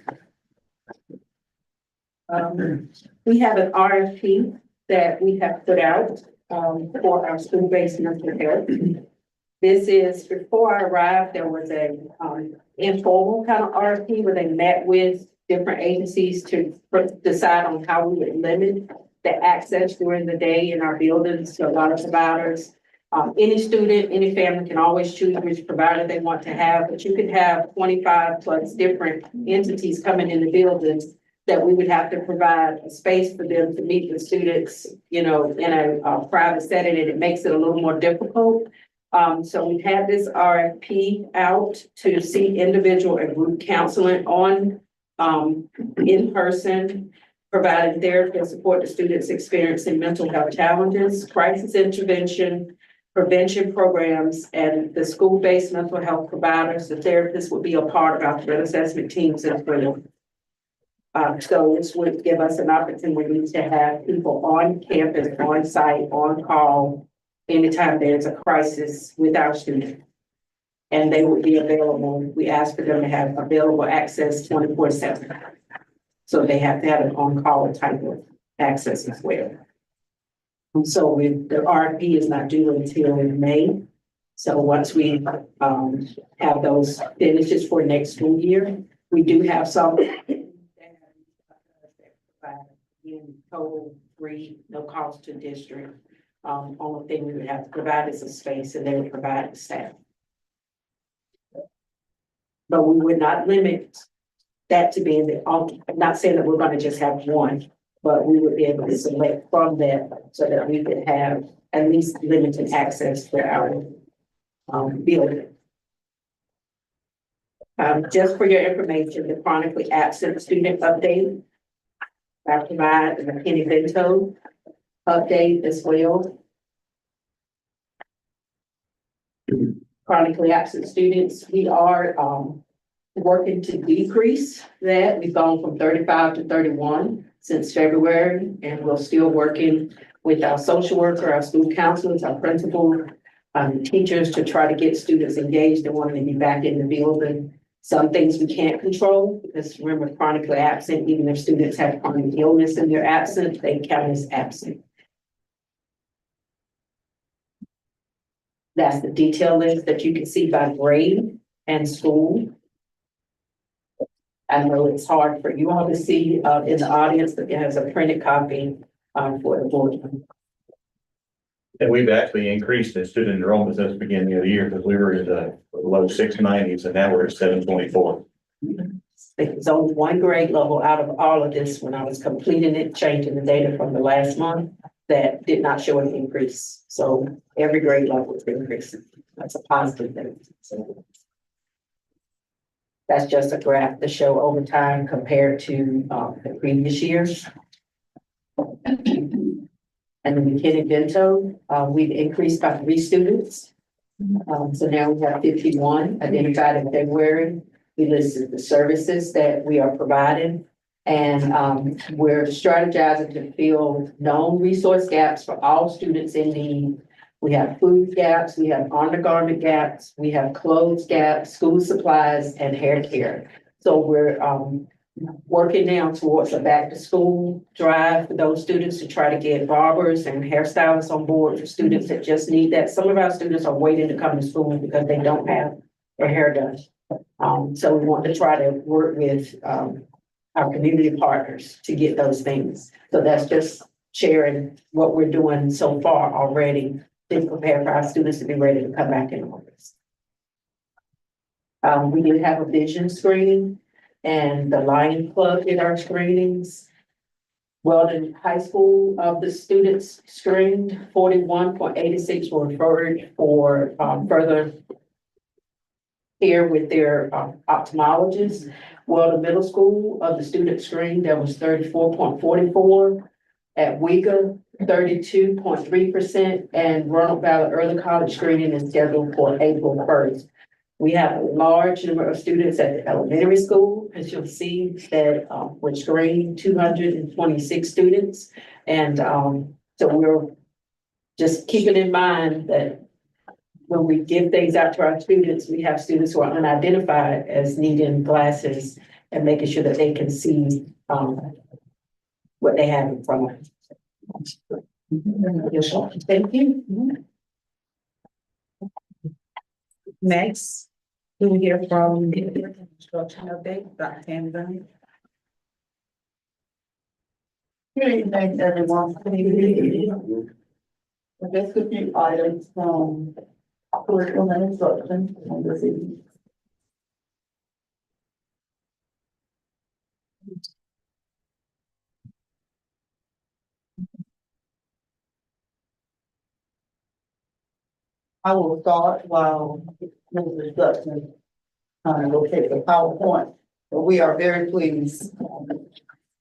We have an RFP that we have put out for our school-based mental health. This is, before I arrived, there was a informal kind of RFP where they met with different agencies to decide on how we would limit the access during the day in our buildings to a lot of providers. Any student, any family can always choose which provider they want to have, but you could have 25 plus different entities coming in the buildings that we would have to provide a space for them to meet with students, you know, in a private setting, and it makes it a little more difficult. So we've had this RFP out to see individual and group counseling on in person, providing therapy and support to students experiencing mental health challenges, crisis intervention, prevention programs, and the school-based mental health providers. The therapists would be a part of our threat assessment teams as well. So this would give us an opportunity to have people on campus, on site, on call, anytime there's a crisis with our student. And they would be available, we ask for them to have available access 24/7. So they have to have an on-call type of access as well. And so the RFP is not due until in May. So once we have those finishes for next school year, we do have some in total free, no cost to district. Only thing we would have to provide is a space, and they would provide the staff. But we would not limit that to being I'm not saying that we're gonna just have one, but we would be able to select from that so that we could have at least limited access to our building. Just for your information, the chronically absent student update. I provide the McKinney Vento update as well. Chronically absent students, we are working to decrease that. We've gone from 35 to 31 since February, and we're still working with our social worker, our school counselors, our principal, teachers to try to get students engaged and wanting to be back in the building. Some things we can't control, because remember, chronically absent, even if students have chronic illness and they're absent, they count as absent. That's the detail list that you can see by grade and school. I know it's hard for you all to see in the audience, but it has a printed copy for the board. And we've actually increased in student enrollment since the beginning of the year, because we were in the low 690s and now we're at 724. It's only one grade level out of all of this when I was completing it, changing the data from the last month, that did not show an increase. So every grade level is increasing. That's a positive thing. So that's just a graph to show over time compared to the previous years. And then McKinney Vento, we've increased by 3 students. So now we have 51 identified in February. We listed the services that we are providing. And we're strategizing to fill known resource gaps for all students in need. We have food gaps, we have undergarment gaps, we have clothes gaps, school supplies, and hair care. So we're working now towards a back to school drive for those students to try to get barbers and hairstylists on board for students that just need that. Some of our students are waiting to come to school because they don't have their hair done. So we want to try to work with our community partners to get those things. So that's just sharing what we're doing so far already to prepare for our students to be ready to come back in August. We did have a vision screening, and the Lion Club did our screenings. Weldon High School of the students screened, 41.86 were referred for further care with their ophthalmologist. Weldon Middle School of the students screened, there was 34.44. At WEGA, 32.3%, and Ronald Valley Early College screening is scheduled for April 1st. We have a large number of students at the elementary school, as you'll see that we're screening 226 students. And so we're just keeping in mind that when we give things out to our students, we have students who are unidentified as needing glasses and making sure that they can see what they have in front of them. Thank you. Next, we'll hear from the instruction update, Dr. Tammy Dunn. Good evening, everyone. Just a few items from curriculum and instruction on this evening. I will start while Mr. Dutton locate the PowerPoint, but we are very pleased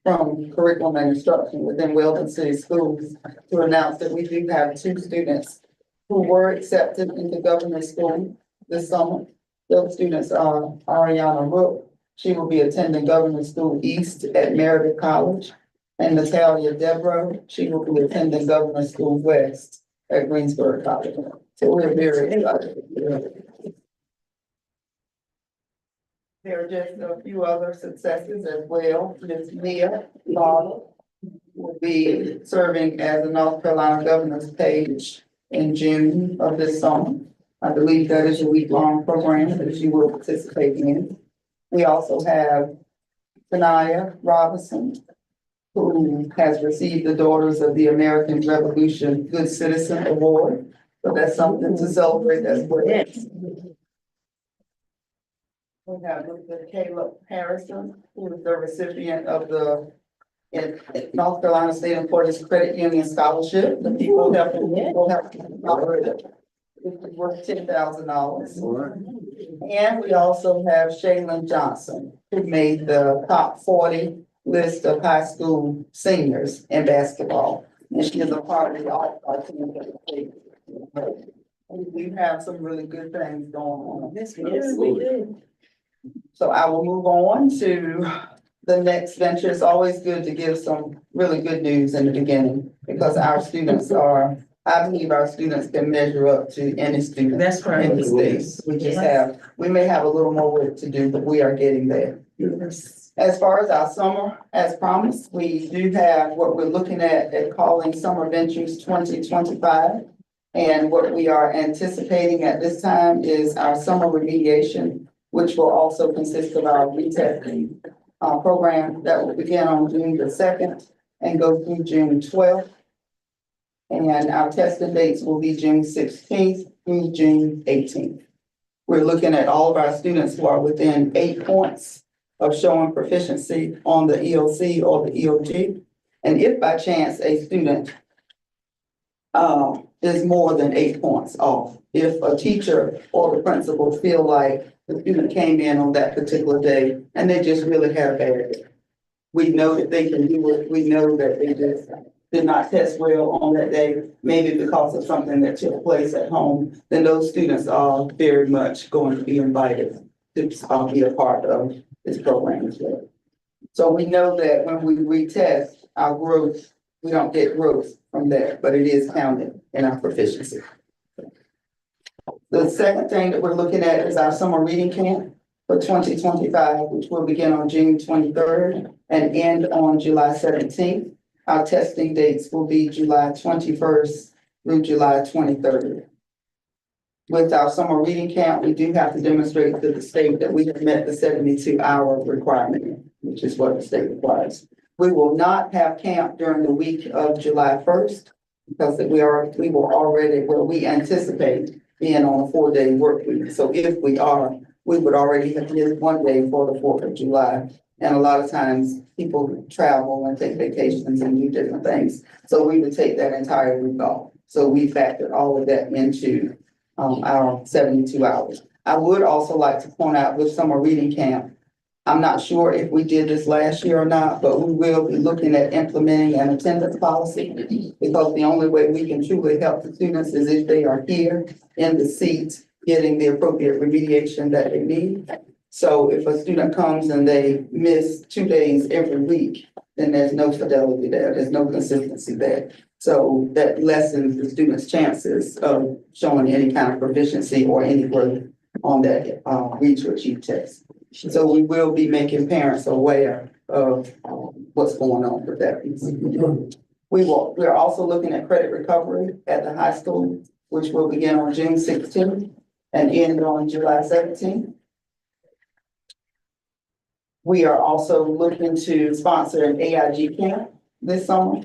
from curriculum and instruction within Weldon City Schools to announce that we do have 2 students who were accepted into government school this summer. Those students are Ariana Rook. She will be attending Government School East at Meredith College. And Natalia Deborah, she will be attending Government School West at Greensboro College. So we're very excited. There are just a few other successes as well. Ms. Mia Laura will be serving as the North Carolina Governor's Page in June of this summer. I believe that is a week-long program that she will participate in. We also have Tanaya Robinson, who has received the Daughters of the American Revolution Good Citizen Award. So that's something to celebrate as well. We have Mr. Caleb Harrison, who is the recipient of the North Carolina State Employees Credit Union Scholarship. The people have it's worth $10,000. And we also have Shaylin Johnson, who made the top 40 list of high school seniors in basketball. And she is a part of the all-star team. We have some really good things going on. Yes, we do. So I will move on to the next venture. It's always good to give some really good news in the beginning because our students I believe our students can measure up to any student. That's right. In the state. We may have a little more work to do, but we are getting there. As far as our summer, as promised, we do have what we're looking at calling Summer Ventures 2025. And what we are anticipating at this time is our summer remediation, which will also consist of our retesting program that will begin on June the 2nd and go through June 12th. And our testing dates will be June 16th through June 18th. We're looking at all of our students who are within 8 points of showing proficiency on the EOC or the EOG. And if by chance a student is more than 8 points off, if a teacher or the principal feel like the student came in on that particular day and they just really had a bad day, we know that they can do it. We know that they just did not test well on that day, maybe because of something that took place at home, then those students are very much going to be invited to be a part of this program as well. So we know that when we retest our growth, we don't get growth from there, but it is counted in our proficiency. The second thing that we're looking at is our summer reading camp for 2025, which will begin on June 23rd and end on July 17th. Our testing dates will be July 21st through July 23rd. With our summer reading camp, we do have to demonstrate to the state that we have met the 72-hour requirement, which is what the state requires. We will not have camp during the week of July 1st because we anticipate being on a 4-day work week. So if we would already have missed 1 day for the 4th of July. And a lot of times people travel and take vacations and do different things. So we would take that entire week off. So we factored all of that into our 72 hours. I would also like to point out with summer reading camp, I'm not sure if we did this last year or not, but we will be looking at implementing an attendance policy because the only way we can truly help the students is if they are here in the seats getting the appropriate remediation that they need. So if a student comes and they miss 2 days every week, then there's no fidelity there. There's no consistency there. So that lessens the student's chances of showing any kind of proficiency or any growth on that read to achieve test. So we will be making parents aware of what's going on with that piece. We're also looking at credit recovery at the high school, which will begin on June 16th and end on July 17th. We are also looking to sponsor an AIG camp this summer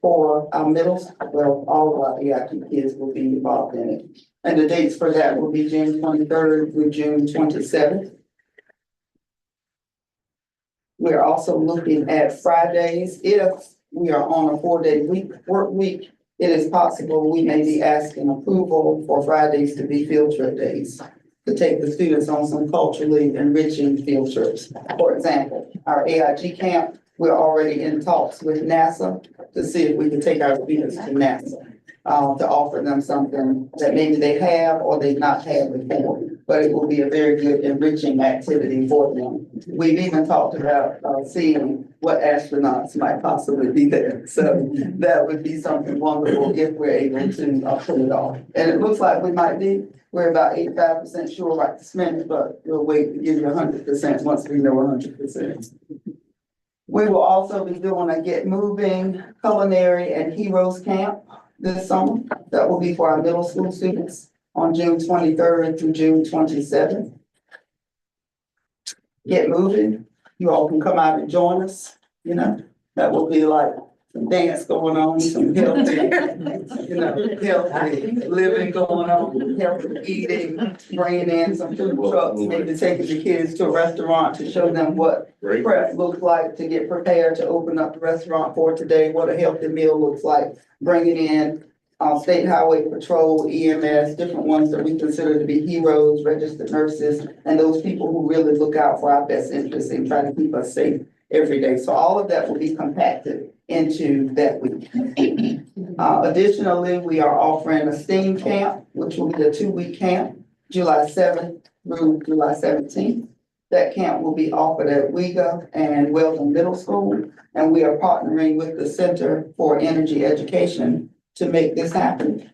for our all of our AIG kids will be involved in it. And the dates for that will be June 23rd through June 27th. We're also looking at Fridays. If we are on a 4-day work week, it is possible we may be asking approval for Fridays to be field trip days, to take the students on some culturally enriching field trips. For example, our AIG camp, we're already in talks with NASA to see if we can take our students to NASA, to offer them something that maybe they have or they've not had before. but it will be a very good enriching activity for them. We've even talked about, seeing what astronauts might possibly be there. So that would be something wonderful if we're able to, pull it off. And it looks like we might be, we're about 85% sure right this minute, but we'll wait to give you 100% once we know 100%. We will also be doing a Get Moving Culinary and Heroes Camp this summer. That will be for our middle school students on June 23rd through June 27th. Get moving. You all can come out and join us, you know, that will be like some dance going on, some healthy, healthy living going on, healthy eating, bringing in some food trucks, maybe taking the kids to a restaurant to show them what Great. prep looks like to get prepared to open up the restaurant for today, what a healthy meal looks like, bringing in State Highway Patrol, EMS, different ones that we consider to be heroes, registered nurses, and those people who really look out for our best interests and try to keep us safe every day. So all of that will be compacted into that week. Additionally, we are offering a STEAM camp, which will be a 2-week camp, July 7th through July 17th. That camp will be offered at WEGA and Weldon Middle School, and we are partnering with the Center for Energy Education to make this happen.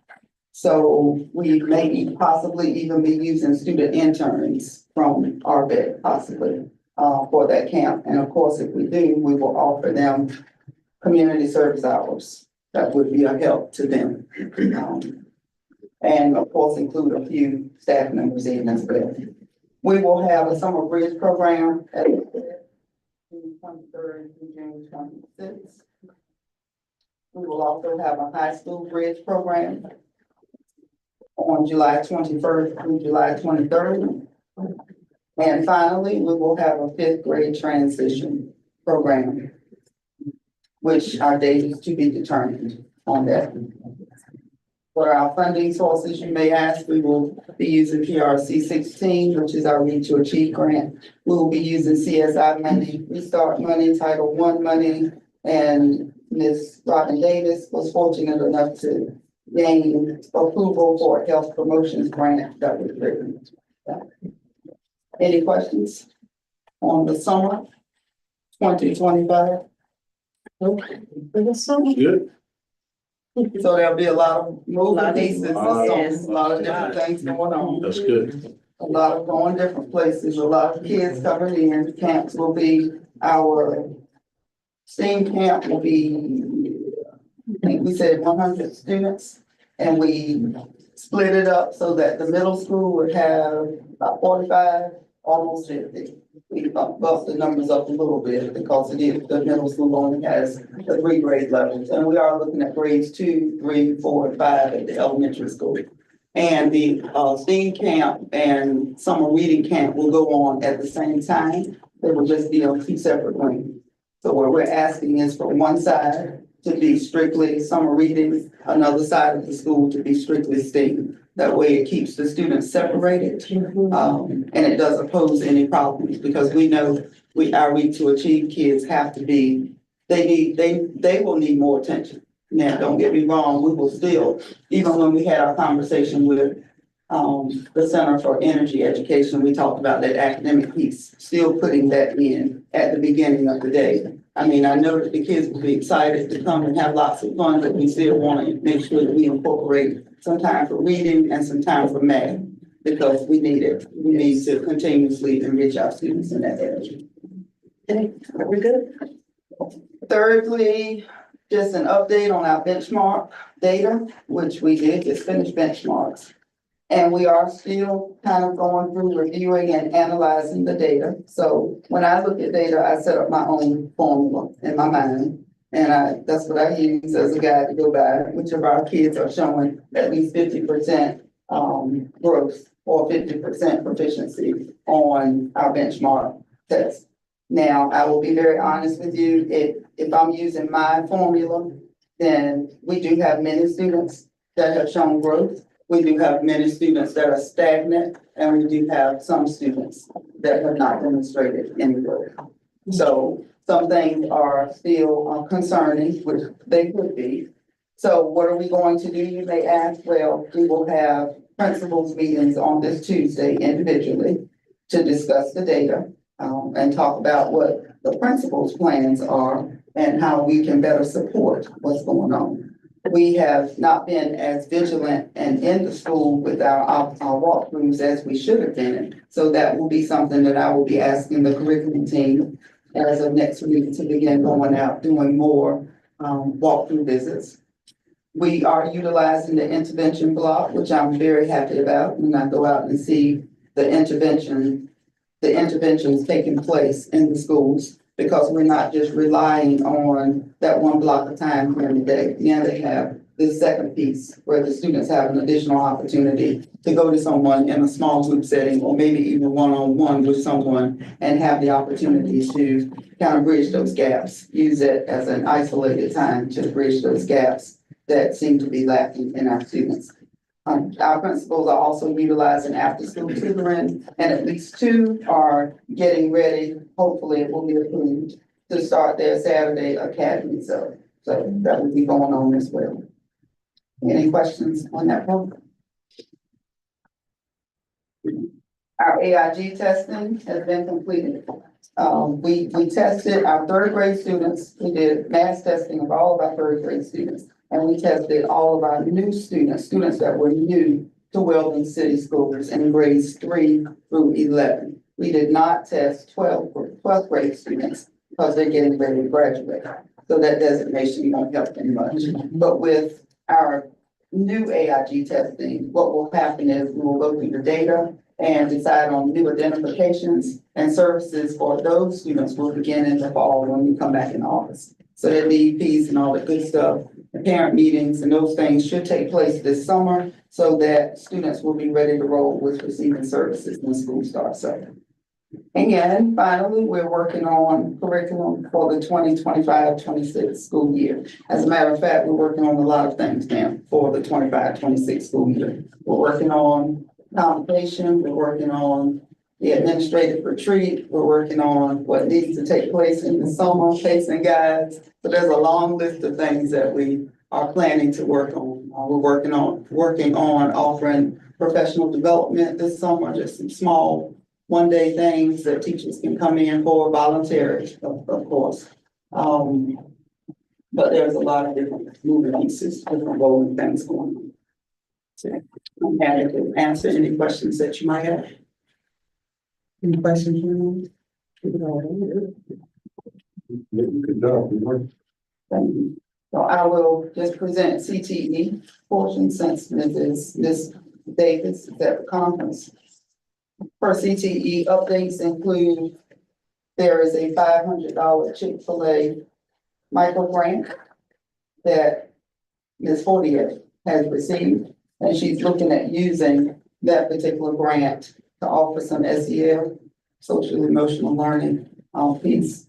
So we may possibly even be using student interns from RBET possibly for that camp. And of course, if we do, we will offer them community service hours. That would be a help to them. And of course, include a few staff members in as well. We will have a summer bridge program at June 23rd through June 26th. We will also have a high school bridge program on July 21st through July 23rd. And finally, we will have a 5th grade transition program, which our date is to be determined on that. For our funding sources, you may ask, we will be using PRC 16, which is our Read to Achieve grant. We will be using CSI money, Restart money, Title I money, and Ms. Robin Davis was fortunate enough to gain approval for a health promotions grant that was written. Any questions on the summer 2025? Good. So there'll be a lot of moving pieces, this Yes. summer, a lot of different things going on. That's good. A lot of going different places, a lot of kids coming in. Camps will be our STEAM camp will be, I think we said 100 students. And we split it up so that the middle school would have about 45, almost 50. We bumped the numbers up a little bit because the middle school only has the 3 grade levels. And we are looking at grades 2, 3, 4, and 5 at the elementary school. And the STEAM camp and summer reading camp will go on at the same time. They will just be on 2 separate wings. So what we're asking is for one side to be strictly summer reading, another side of the school to be strictly STEAM. That way it keeps the students separated, and it doesn't pose any problems because we know our Read to Achieve kids have to be, they will need more attention. Now, don't get me wrong, we will still, even when we had our conversation with the Center for Energy Education, we talked about that academic piece, still putting that in at the beginning of the day. I mean, I know that the kids will be excited to come and have lots of fun, but we still want to make sure that we incorporate some time for reading and some time for math because we need it. We need to continuously enrich our students in that area. Okay, we're good. Thirdly, just an update on our benchmark data, which we did just finish benchmarks. And we are still kind of going through reviewing and analyzing the data. So when I look at data, I set up my own formula in my mind. And that's what I use as a guide to go by, which of our kids are showing at least 50% growth or 50% proficiency on our benchmark test. Now, I will be very honest with you, if I'm using my formula, then we do have many students that have shown growth. We do have many students that are stagnant, and we do have some students that have not demonstrated any growth. So some things are still concerning, which they could be. So what are we going to do? You may ask, well, we will have principals meetings on this Tuesday individually to discuss the data, and talk about what the principals' plans are and how we can better support what's going on. We have not been as vigilant and in the school with our walkthroughs as we should have been. So that will be something that I will be asking the curriculum team as of next week to begin going out, doing more walkthrough visits. We are utilizing the intervention block, which I'm very happy about, when I go out and see the interventions taking place in the schools, because we're not just relying on that one block of time during the day. Now they have this second piece where the students have an additional opportunity to go to someone in a small group setting, or maybe even one-on-one with someone, and have the opportunity to kind of bridge those gaps, use it as an isolated time to bridge those gaps that seem to be lacking in our students. Our principals are also utilizing after-school tutoring, and at least 2 are getting ready. Hopefully it will be approved to start their Saturday academy. So that will be going on as well. Any questions on that program? Our AIG testing has been completed. We tested our 3rd grade students. We did mass testing of all of our 3rd grade students. And we tested all of our new students that were new to Weldon City Schools in grades 3 through 11. We did not test 12th grade students because they're getting ready to graduate. So that designation won't help them much. But with our new AIG testing, what will happen is we will go through the data and decide on new identifications and services for those students will begin in the fall when we come back in August. So the DEPs and all the good stuff, the parent meetings and those things should take place this summer so that students will be ready to roll with receiving services when school starts up. And finally, we're working on curriculum for the 2025-26 school year. As a matter of fact, we're working on a lot of things now for the 25-26 school year. We're working on convocation, we're working on the administrative retreat, we're working on what needs to take place in the summer, pacing guides. So there's a long list of things that we are planning to work on. We're working on offering professional development this summer, just some small one-day things that teachers can come in for, voluntary, of course. But there's a lot of different moving pieces, different rolling things going on. So I'm happy to answer any questions that you might have. Any questions? Good job. Thank you. So I will just present CTE portion since Ms. Davis is at the conference. For CTE updates include, there is a $500 Chick-fil-A micro grant that Ms. Fortier has received, and she's looking at using that particular grant to offer some SEL, social emotional learning piece.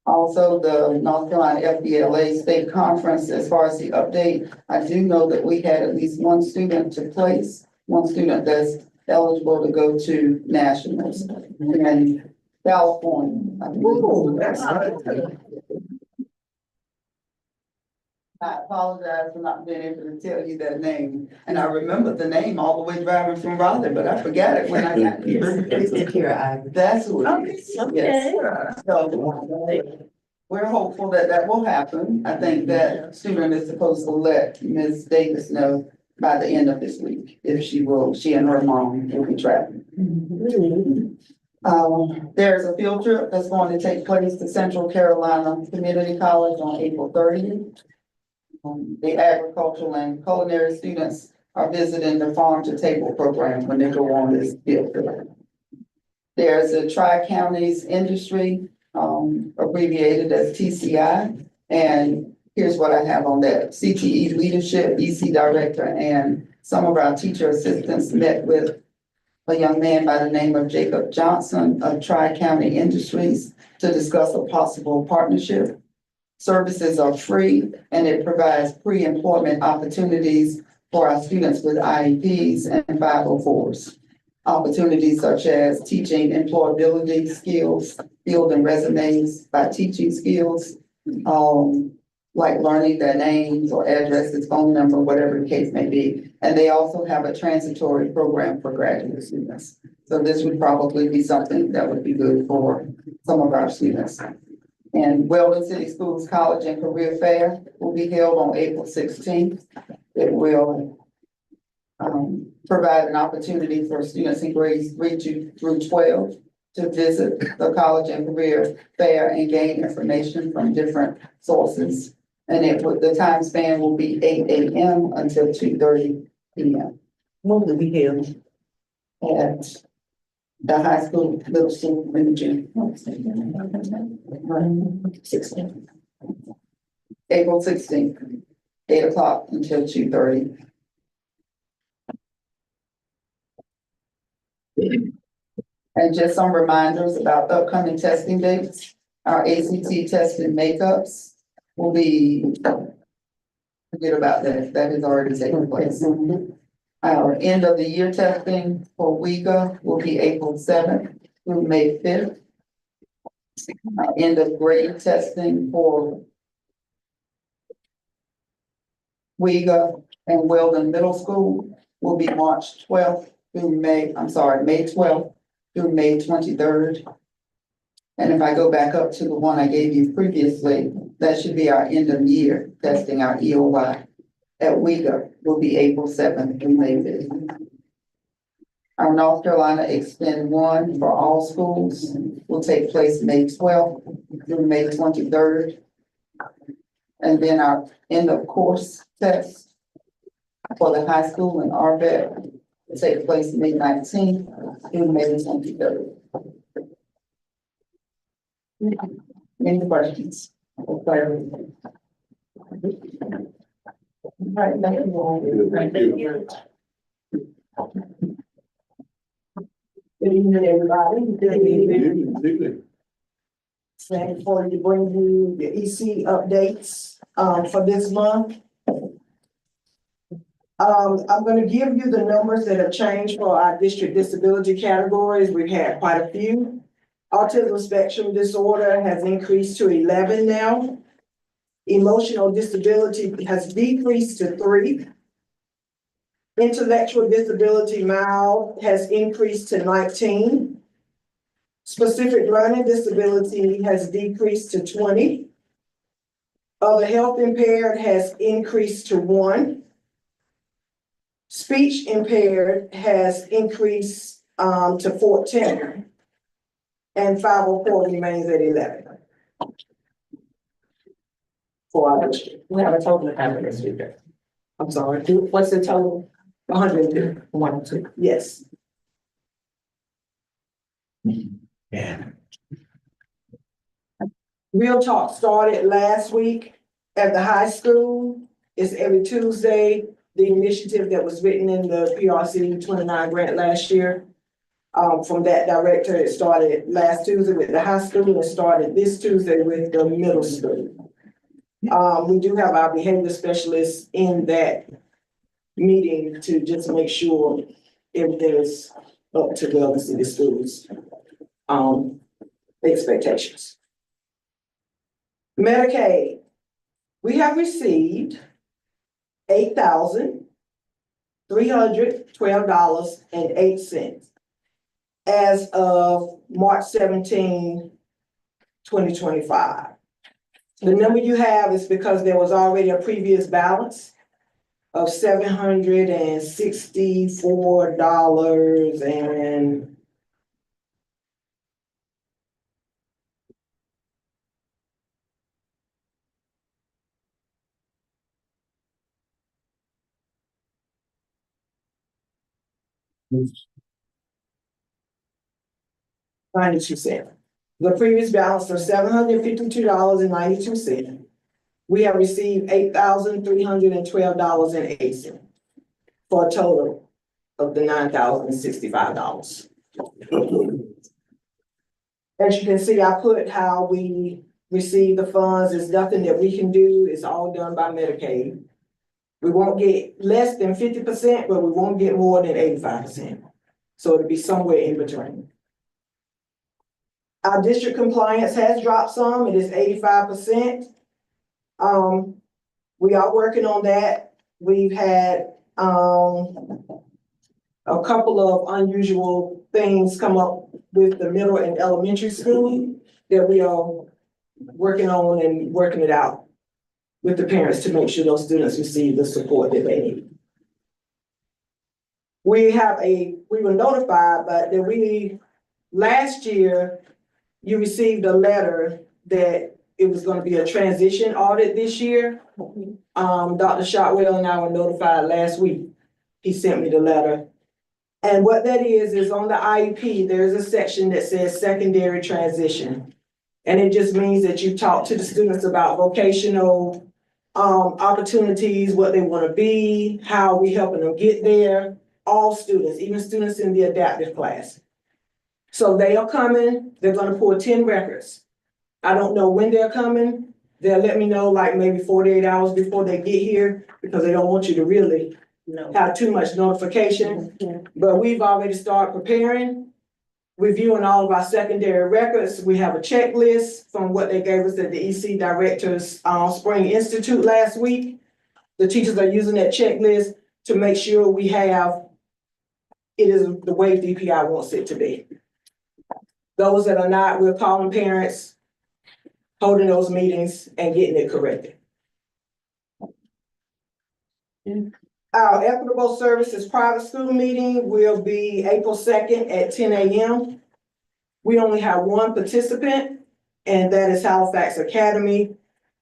Also, the North Carolina FBLA State Conference, as far as the update, I do know that we had at least one student that's eligible to go to nationals in California. Ooh, that's good. I apologize for not being able to tell you that name, and I remember the name all the way driving from Raleigh, but I forgot it when I got here. That's who it is. Yes. So, we're hopeful that that will happen. I think that student is supposed to let Ms. Davis know by the end of this week, if she and her mom will be traveling. There's a field trip that's going to take place to Central Carolina Community College on April 30th. The agricultural and culinary students are visiting the farm to table program when they go on this field trip. There's a Tri-Counties Industry, abbreviated as TCI, and here's what I have on that. CTE leadership, EC director, and some of our teacher assistants met with a young man by the name of Jacob Johnson of Tri-County Industries to discuss a possible partnership. Services are free, and it provides pre-employment opportunities for our students with IEPs and 504s. Opportunities such as teaching employability skills, building resumes by teaching skills, like learning their names or addresses, phone number, whatever the case may be. And they also have a transitory program for graduate students. So this would probably be something that would be good for some of our students. And Weldon City Schools College and Career Fair will be held on April 16th. It will provide an opportunity for students in grades 3 through 12 to visit the college and career fair and gain information from different sources. And the time span will be 8 a.m. until 2:30 p.m. What will be held? at the high school, middle school, in the gym. 16. April 16th, 8 o'clock until 2:30. And just some reminders about upcoming testing dates. Our ACT testing makeups will be, forget about that, that has already taken place. Our end of the year testing for WIGA will be April 7th through May 5th. Our end of grade testing for WIGA and Weldon Middle School will be March 12th through May 12th through May 23rd. And if I go back up to the one I gave you previously, that should be our end of year testing, our EOY at WIGA will be April 7th through May 5th. Our North Carolina Extend 1 for all schools will take place May 12th through May 23rd. And then our end of course test for the high school and RVET will take place May 19th through May 23rd. Any questions? Or clarity? All right, thank you all. Thank you. Good evening, everybody. Good evening. And for to bring you the EC updates for this month. I'm gonna give you the numbers that have changed for our district disability categories. We've had quite a few. Autism spectrum disorder has increased to 11 now. Emotional disability has decreased to 3. Intellectual disability mild has increased to 19. Specific learning disability has decreased to 20. Other health impaired has increased to 1. Speech impaired has increased to 14. And 504 remains at 11. For our district. We have a total of how many students? I'm sorry, What's the total? 102. 102. Yes. Yeah. Real Talk started last week at the high school. It's every Tuesday. The initiative that was written in the PRC 29 grant last year. From that director, it started last Tuesday with the high school and started this Tuesday with the middle school. We do have our behavior specialists in that meeting to just make sure everything is up to the city schools expectations. Medicaid, we have received $8,312.08 as of March 17, 2025. The number you have is because there was already a previous balance of $764 and $0.92. The previous balance of $752.92. We have received $8,312.08 for a total of the $9,065. As you can see, I put how we receive the funds. There's nothing that we can do. It's all done by Medicaid. We won't get less than 50%, but we won't get more than 85%. So it'll be somewhere in between. Our district compliance has dropped some. It is 85%. We are working on that. We've had, a couple of unusual things come up with the middle and elementary school that we are working on and working it out with the parents to make sure those students receive the support that they need. We were notified, but that last year, you received a letter that it was gonna be a transition audit this year. Dr. Shotwell and I were notified last week. He sent me the letter. And what that is on the IEP, there's a section that says secondary transition. And it just means that you talk to the students about vocational opportunities, what they wanna be, how we helping them get there, all students, even students in the adaptive class. So they are coming, they're gonna pull 10 records. I don't know when they're coming. They'll let me know like maybe 48 hours before they get here, because they don't want you to really have too much notification. But we've already started preparing, reviewing all of our secondary records. We have a checklist from what they gave us at the EC Directors Spring Institute last week. The teachers are using that checklist to make sure we have, it is the way DPI wants it to be. Those that are not, we're calling parents, holding those meetings and getting it corrected. Our Equitable Services Private School meeting will be April 2nd at 10 a.m. We only have one participant, and that is Halifax Academy.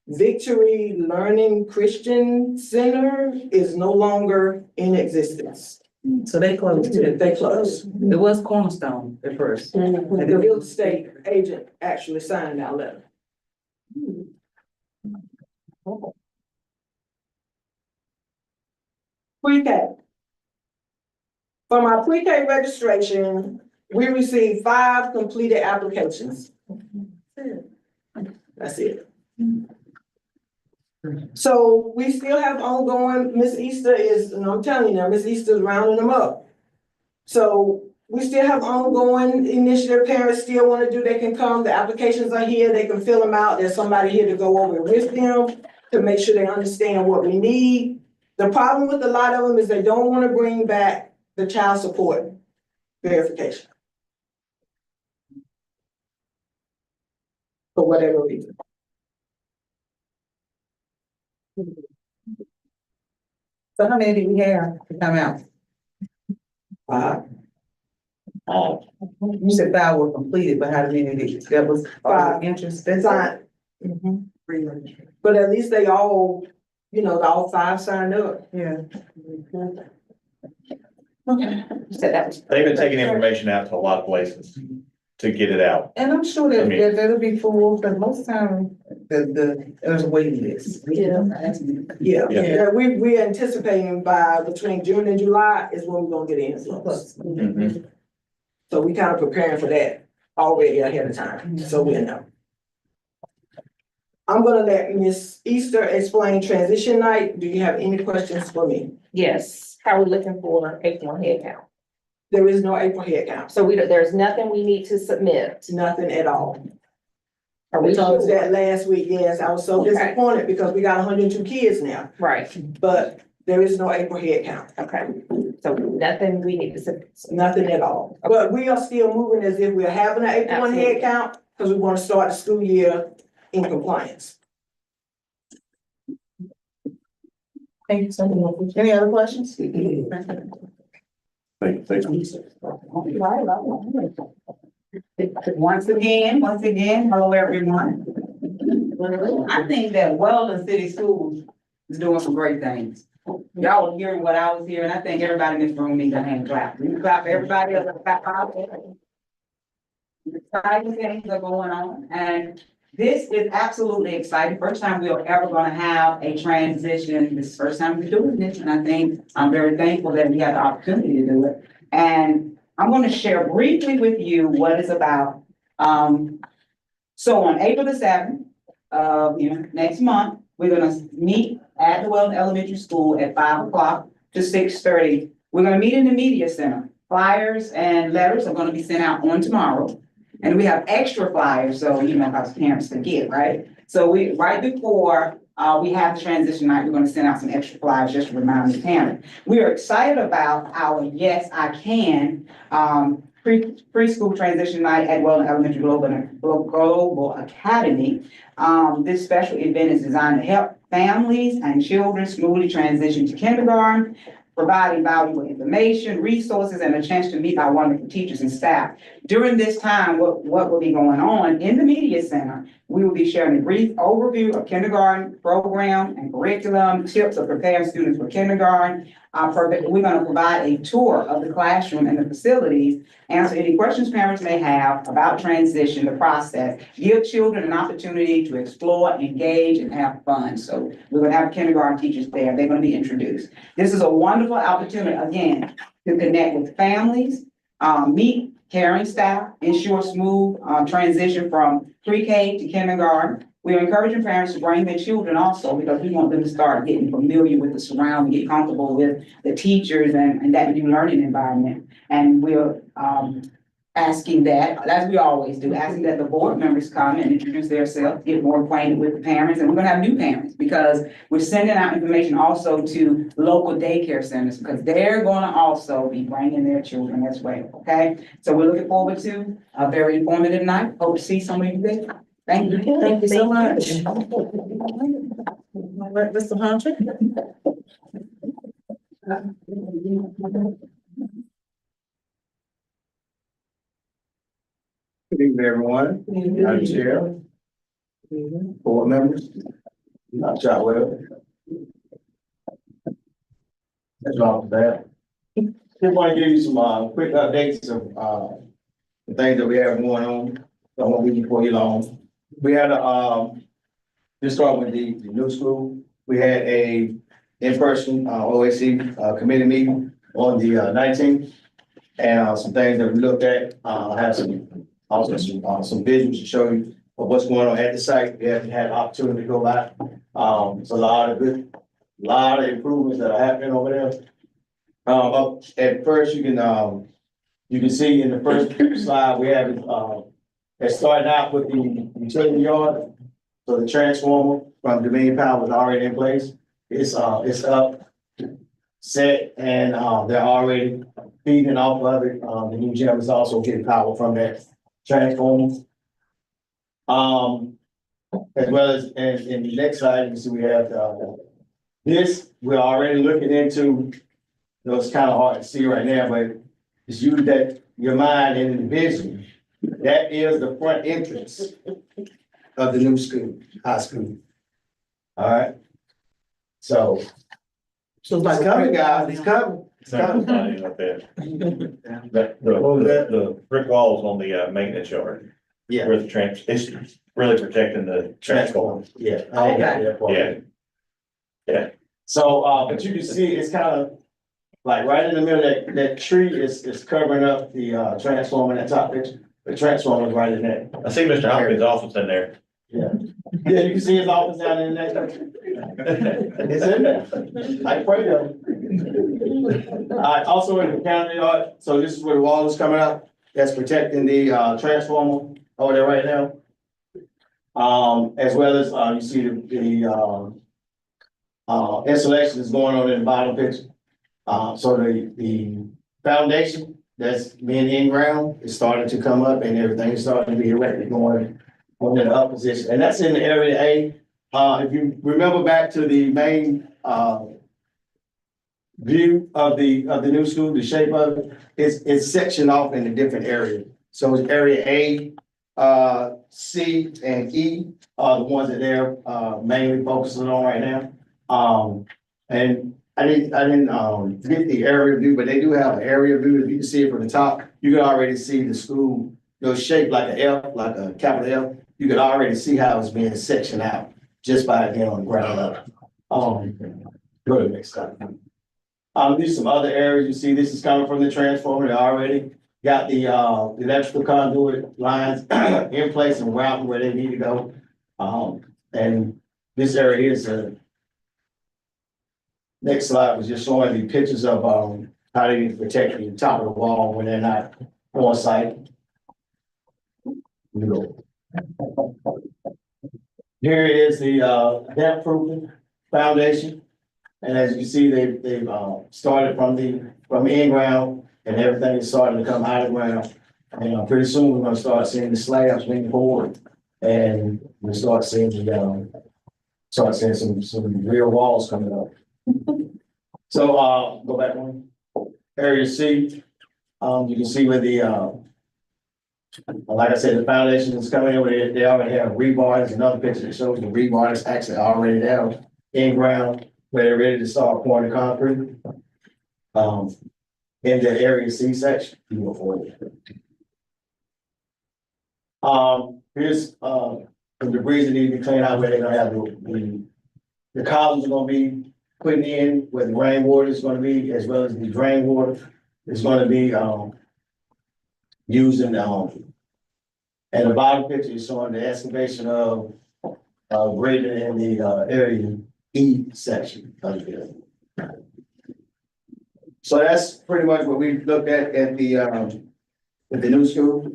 Victory Learning Christian Center is no longer in existence. So they closed too. They closed. It was Cornerstone at first. The real estate agent actually signed our letter. Pre-K. From our pre-K registration, we received 5 completed applications. That's it. So we still have ongoing, Miss Easter is, and I'm telling you now, Miss Easter is rounding them up. So we still have ongoing initiative, parents still wanna do, they can come, the applications are here, they can fill them out, there's somebody here to go over with them to make sure they understand what we need. The problem with a lot of them is they don't wanna bring back the child support verification. For whatever reason. So how many do we have to come out? 5. You said 5 were completed, but how many did, that was 5 interest? Signed. But at least they all, all 5 signed up. Yeah. Okay. So that was. They've been taking information out to a lot of places to get it out. And I'm sure I mean- that'll be full, but most time, there's a waiting list. Yeah, we're anticipating between June and July is when we're gonna get an influx. Mhm. So we kind of preparing for that already ahead of time, so we know. I'm gonna let Miss Easter explain transition night. Do you have any questions for me? Yes, how are we looking for April head count? There is no April head count, So there's nothing we need to submit. nothing at all. Are We we told you sure? that last week, yes, I was so Okay. disappointed because we got 102 kids now, Right, but there is no April head count. okay. So nothing we need to submit. Nothing at all. But we are still moving as if we're having an April 1 head count, because we want to start the school year in compliance. Thank you so much. Any other questions? Thank you. Once again, hello, everyone. I think that Weldon City Schools is doing some great things. Y'all were hearing what I was hearing. I think everybody in this room needs a hand clap. We clap everybody else, clap out there. Exciting things are going on, and this is absolutely exciting. First time we are ever gonna have a transition. This is the first time we're doing this, and I think I'm very thankful that we had the opportunity to do it. And I'm gonna share briefly with you what it's about. So on April the 7th, next month, we're gonna meet at the Weldon Elementary School at 5 o'clock to 6:30. We're gonna meet in the media center. Flyers and letters are gonna be sent out on tomorrow. And we have extra flyers, so, because parents forget, right? So right before we have the transition night. We're gonna send out some extra flyers just to remind the parents. We are excited about our Yes, I Can, preschool transition night at Weldon Elementary Global Academy. This special event is designed to help families and children smoothly transition to kindergarten, providing valuable information, resources, and a chance to meet our wonderful teachers and staff. During this time, what will be going on in the media center, we will be sharing a brief overview of kindergarten program and curriculum, tips of preparing students for kindergarten. We're gonna provide a tour of the classroom and the facilities, answer any questions parents may have about transition, the process, give children an opportunity to explore, engage, and have fun. So we're gonna have kindergarten teachers there. They're gonna be introduced. This is a wonderful opportunity, again, to connect with families, meet caring staff, ensure smooth, transition from pre-K to kindergarten. We're encouraging parents to bring their children also because we want them to start getting familiar with the surrounding, get comfortable with the teachers and that new learning environment. And we're, asking that, as we always do, asking that the board members come and introduce themselves, get more acquainted with the parents, and we're gonna have new parents because we're sending out information also to local daycare centers because they're gonna also be bringing their children as well, okay? So we're looking forward to a very informative night. Hope to see some of you there. Thank you. Thank you so much. All right, Mr. Hunter. Good evening, everyone. Madam Chair, board members, Dr. Webb. That's all for that. Just want to give you some, quick updates of, the things that we have going on. Don't want to be before you long. We had just start with the new school. We had a in-person, OAC, committee meeting on the 19th. And, some things that we looked at, I have also some visuals to show you of what's going on at the site. We haven't had an opportunity to go by. It's a lot of improvements that are happening over there. Up at first, you can see in the first slide, we have it starting out with the utility yard. So the transformer from Dominion Power was already in place. It's up, set, and they're already feeding off of it. The new gym is also getting power from that transformer. As well as in the next slide, you can see we have this, we're already looking into, it's kind of hard to see right now, but just use that your mind and the vision. That is the front entrance of the new school, high school. All right. So So it's coming, guys, it's coming. It's coming. Up there. The brick walls on the maintenance yard. Yeah. Where the it's really protecting the transformer. Yeah. Okay. Yeah. So, but you can see it's kind of like right in the middle, that tree is covering up the transformer, that top picture. The transformer is right in there. I see Mr. Hopkins' office in there. Yeah, you can see his office down in there. It's in there. I pray though. Also in the county yard, so this is where the wall is coming up. That's protecting the transformer over there right now. As well as you see the installation is going on in the bottom picture. So the foundation that's being in ground is starting to come up and everything is starting to be erected going in the up position. And that's in the area A. If you remember back to the main view of the new school, the shape of it, it's sectioned off in a different area. So it's area A, C, and E are the ones that they're mainly focusing on right now. And I didn't get the area view, but they do have an area view. If you can see it from the top, you can already see the school, shaped like an F, like a capital F. You can already see how it's being sectioned out just by being on the ground up. Go to the next slide. These are some other areas. You see this is coming from the transformer. They already got the electrical conduit lines in place and routing where they need to go. And this area is next slide was just showing the pictures of how they need to protect the top of the wall when they're not on site. Here is the, damp proofing foundation. And as you can see, they've started from in-ground and everything is starting to come out of ground. And pretty soon we're gonna start seeing the slabs being poured and we'll start seeing some real walls coming up. So, go back one. Area C, you can see where like I said, the foundation is coming in, they already have rebar. There's another picture that shows the rebar is actually already down in ground where they're ready to start pouring the concrete. In the area C section. Here's, the debris that need to be cleaned out where they're gonna have the columns are gonna be putting in where the rainwater is gonna be, as well as the drain water is gonna be, using, and the bottom picture is showing the excavation of, grading in the, area E section of the building. So that's pretty much what we looked at the new school.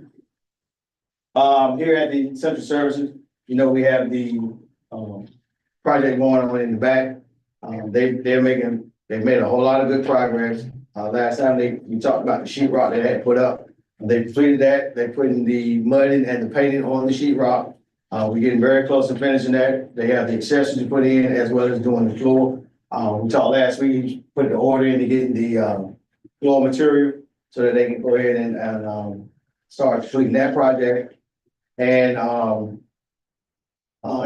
Here at the central services, you know, we have the, project going on in the back. They've made a whole lot of good progress. Last time we talked about the sheet rock they had put up. They completed that. They're putting the mudding and the painting on the sheet rock. We're getting very close to finishing that. They have the accessories to put in as well as doing the floor. We talked last week, put the order in to getting the, floor material so that they can go ahead and start completing that project. And,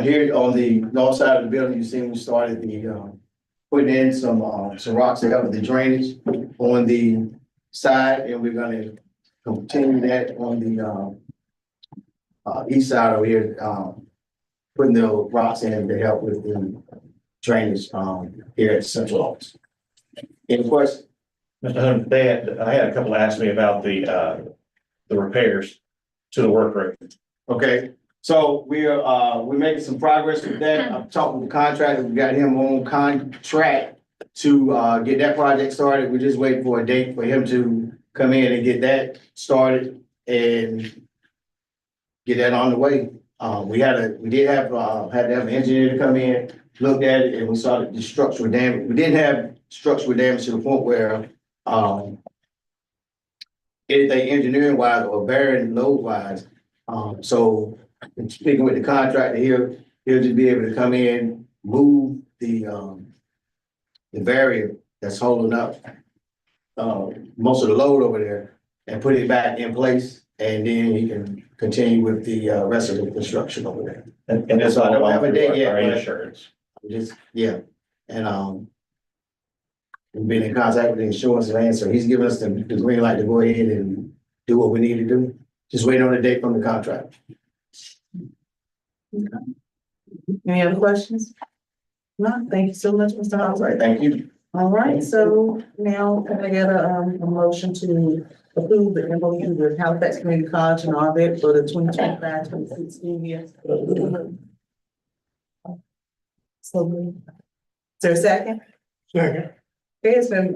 here on the north side of the building, you see we started the, putting in some rocks to help with the drainage on the side, and we're gonna continue that on the, east side over here, putting the rocks in to help with the drainage, here at Central Office. Any questions? Mr. Hunt, I had a couple ask me about the repairs to the workroom. Okay, so we're making some progress with that. I'm talking with the contractor. We got him on contract to get that project started. We're just waiting for a date for him to come in and get that started and get that on the way. We had to have an engineer to come in, look at it, and we saw that the structural damage. We didn't have structural damage to the point where anything engineering wise or bearing load wise. So speaking with the contractor here, he'll just be able to come in, move the barrier that's holding up most of the load over there and put it back in place. And then he can continue with the rest of the construction over there. And that's why I don't have a date yet. Our but insurance. just, yeah, and we've been in contact with the insurance man, so he's giving us the green light to go ahead and do what we need to do. Just wait on the date from the contract. Any other questions? No, thank you so much, Mr. All Howard. right, thank you. All right, so now can I get a motion to approve the MOU with Halifax Community College and all that for the 2025-26 school year? So, is there a second? Second. Okay, it's been,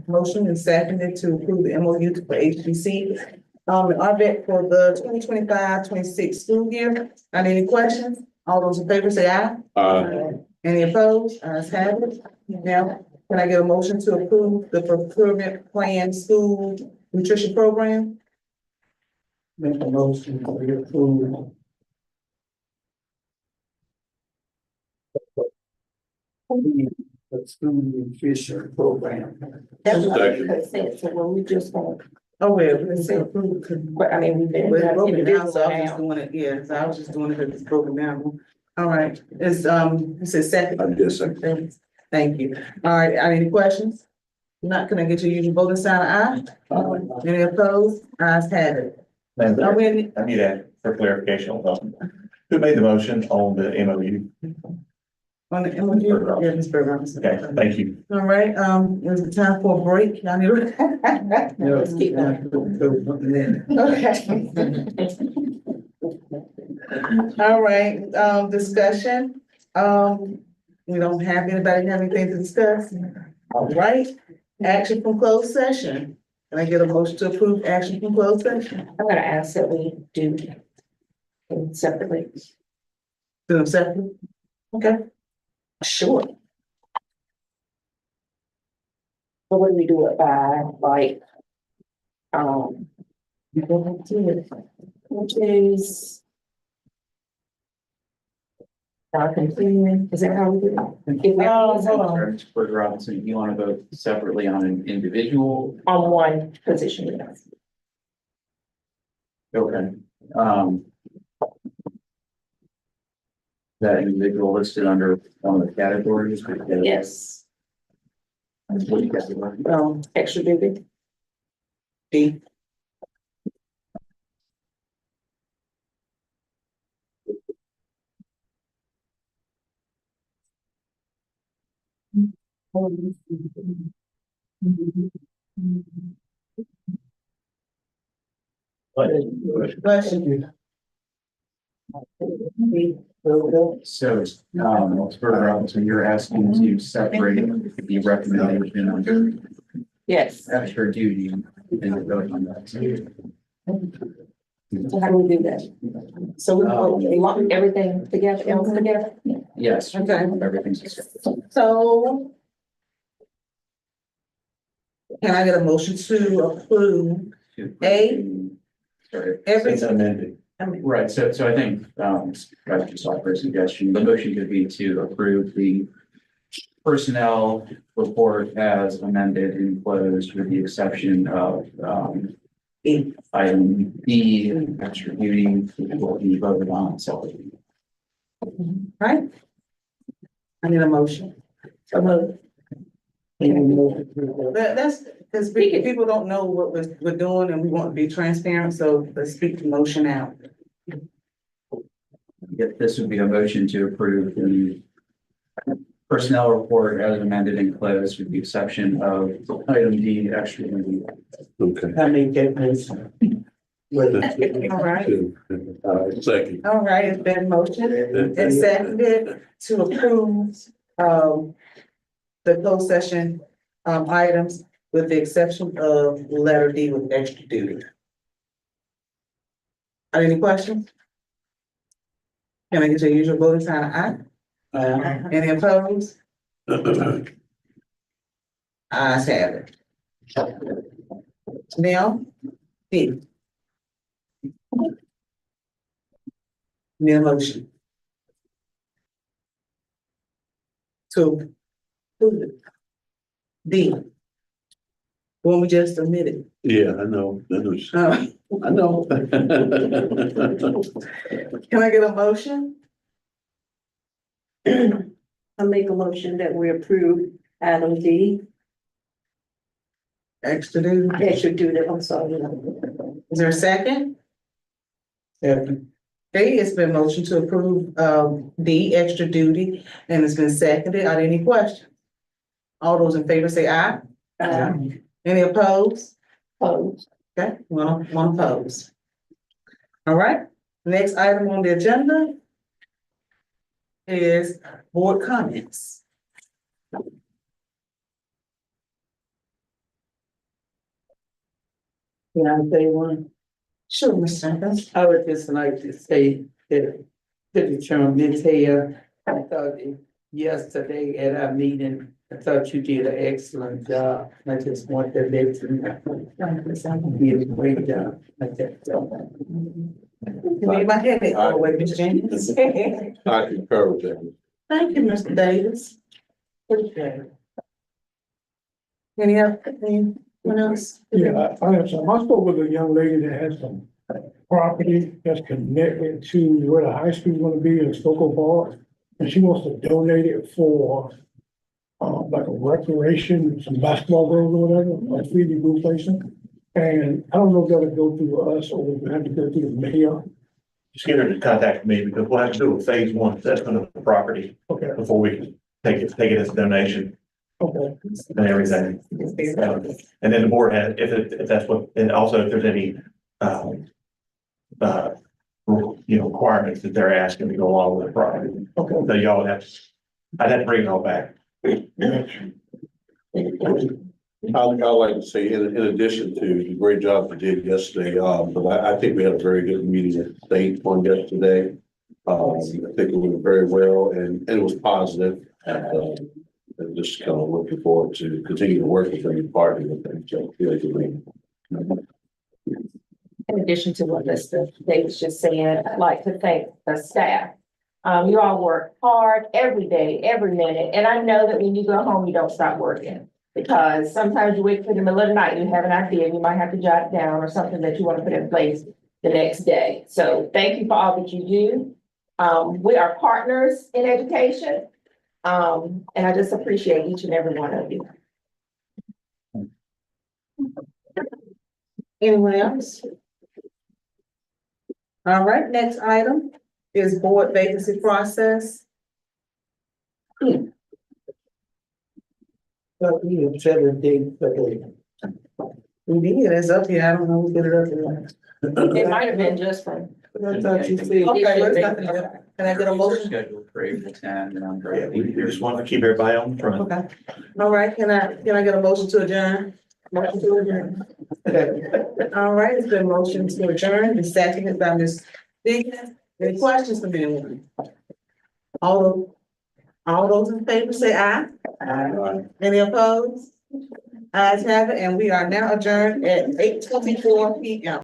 motion and seconded to approve the MOU for HBC. And RVET for the 2025-26 school year. Any questions? All those in favor say aye. Any opposed? Ayes have it. Now, can I get a motion to approve the procurement plan school nutrition program? Make a motion to approve. The school nutrition program. That's what I said, so when we just want, Oh, well, let's say approve. but I mean, we've been. Well, it's broken down, so I was now. just doing it, yeah, so I was just doing it because it's broken down. All right, it says second. Yes, sir. Thank you. All right, any questions? Not, can I get your usual voting sign of aye? Any opposed? Ayes have it. And Are we in- I need that for clarification on something. Who made the motion on the MOU? on the MOU? Yeah, Ms. Burger. Okay, thank you. All right, is it time for a break? Y'all need to- Let's keep going. Okay. All right, discussion. We don't have anybody have anything to discuss. All right, action from closed session. Can I get a motion to approve action from closed session? I'm gonna ask that we do separately. Do them separate? Okay. Sure. But what do we do it by, like, which is continuing, is that how we do it? If we hold on. For Robinson, you want to vote separately on an individual? on one position, yes. Okay. That individual listed under one of the categories. Yes, What do you guys want? extra duty. D. Bless you. So, for Robinson, you're asking to separate the recommendation under Yes, extra duty and vote on that. so how do we do that? So we lump everything together, else together? Yes. Okay. Everything's. So. Can I get a motion to approve A? Sorry. every? It's amended. Right, so I think, I just offer a suggestion, the motion could be to approve the personnel report as amended and closed with the exception of, item B, extra duty, which will be voted on separately. Right? I need a motion. So moved. That's, because people don't know what we're doing and we want to be transparent, so let's speak the motion out. If this would be a motion to approve the personnel report as amended and closed with the exception of item D, extra duty. Okay. How many deputies? All right, Second. all right, it's been motioned and seconded to approve, the closed session, items with the exception of letter D with extra duty. Are there any questions? Can I get your usual voting sign of aye? Any opposed? Ayes have it. Now, D. Need a motion. To. D. When we just submitted. Yeah, I know. Uh, I know. Can I get a motion? I make a motion that we approve item D. Extra duty. Extra duty, I'm sorry. Is there a second? Second. Okay, it's been motioned to approve, D, extra duty, and it's been seconded. Are there any questions? All those in favor say aye. Any opposed? Opposed. Okay, one opposed. All right, next item on the agenda is board comments. Can I say one? Sure, Mr. Evans. I would just like to say that the term Ms. Hare, I thought yesterday at our meeting, I thought you did an excellent job. I just want to let you know. You did a great job. I think so. You made my head ache all the way, Mr. Jenkins. I concur with that. Thank you, Mr. Davis. Okay. Anyone else? Yeah, I have some, I spoke with a young lady that has some property that's connected to where the high school is gonna be in Stokoe Park. And she wants to donate it for, like a recreation, some basketball goals or whatever, like 3D blue station. And I don't know if that'll go through us or we have to go through the mayor. Just get her to contact me because we'll have to do a phase one assessment of the property Okay, before we can take it as a donation okay, and everything. And then the board has, if that's what, and also if there's any, requirements that they're asking to go along with the property. okay. So y'all would have to, I'd have to bring it all back. I'd like to say, in addition to the great job you did yesterday, but I think we had a very good meeting at state on yesterday. I think it went very well and it was positive. And just kind of looking forward to continue to work with the department with them. So, yeah, In addition to what Mr. Davis just said, I'd like to thank the staff. You all work hard every day, every minute, and I know that when you go home, you don't stop working. Because sometimes you wake up in the middle of the night, and you have an idea, and you might have to jot it down or something that you want to put in place the next day. So thank you for all that you do. We are partners in education. And I just appreciate each and every one of you. Anyone else? All right, next item is board vacancy process. But we have set a date for the. We did, it's up here, I don't know who did it up there. It might have been just from. I thought you said. Okay, well, it's nothing else. Can I get a motion? Scheduled for April 10, and I'm Yeah, we ready. just want to keep everybody on the front. Okay, all right, can I get a motion to adjourn? Motion to adjourn. All right, it's been motion to adjourn, and seconded by Ms. Deacon. Any questions from anyone? All those in favor say aye. Any opposed? Ayes have it, and we are now adjourned at 8:24 p.m.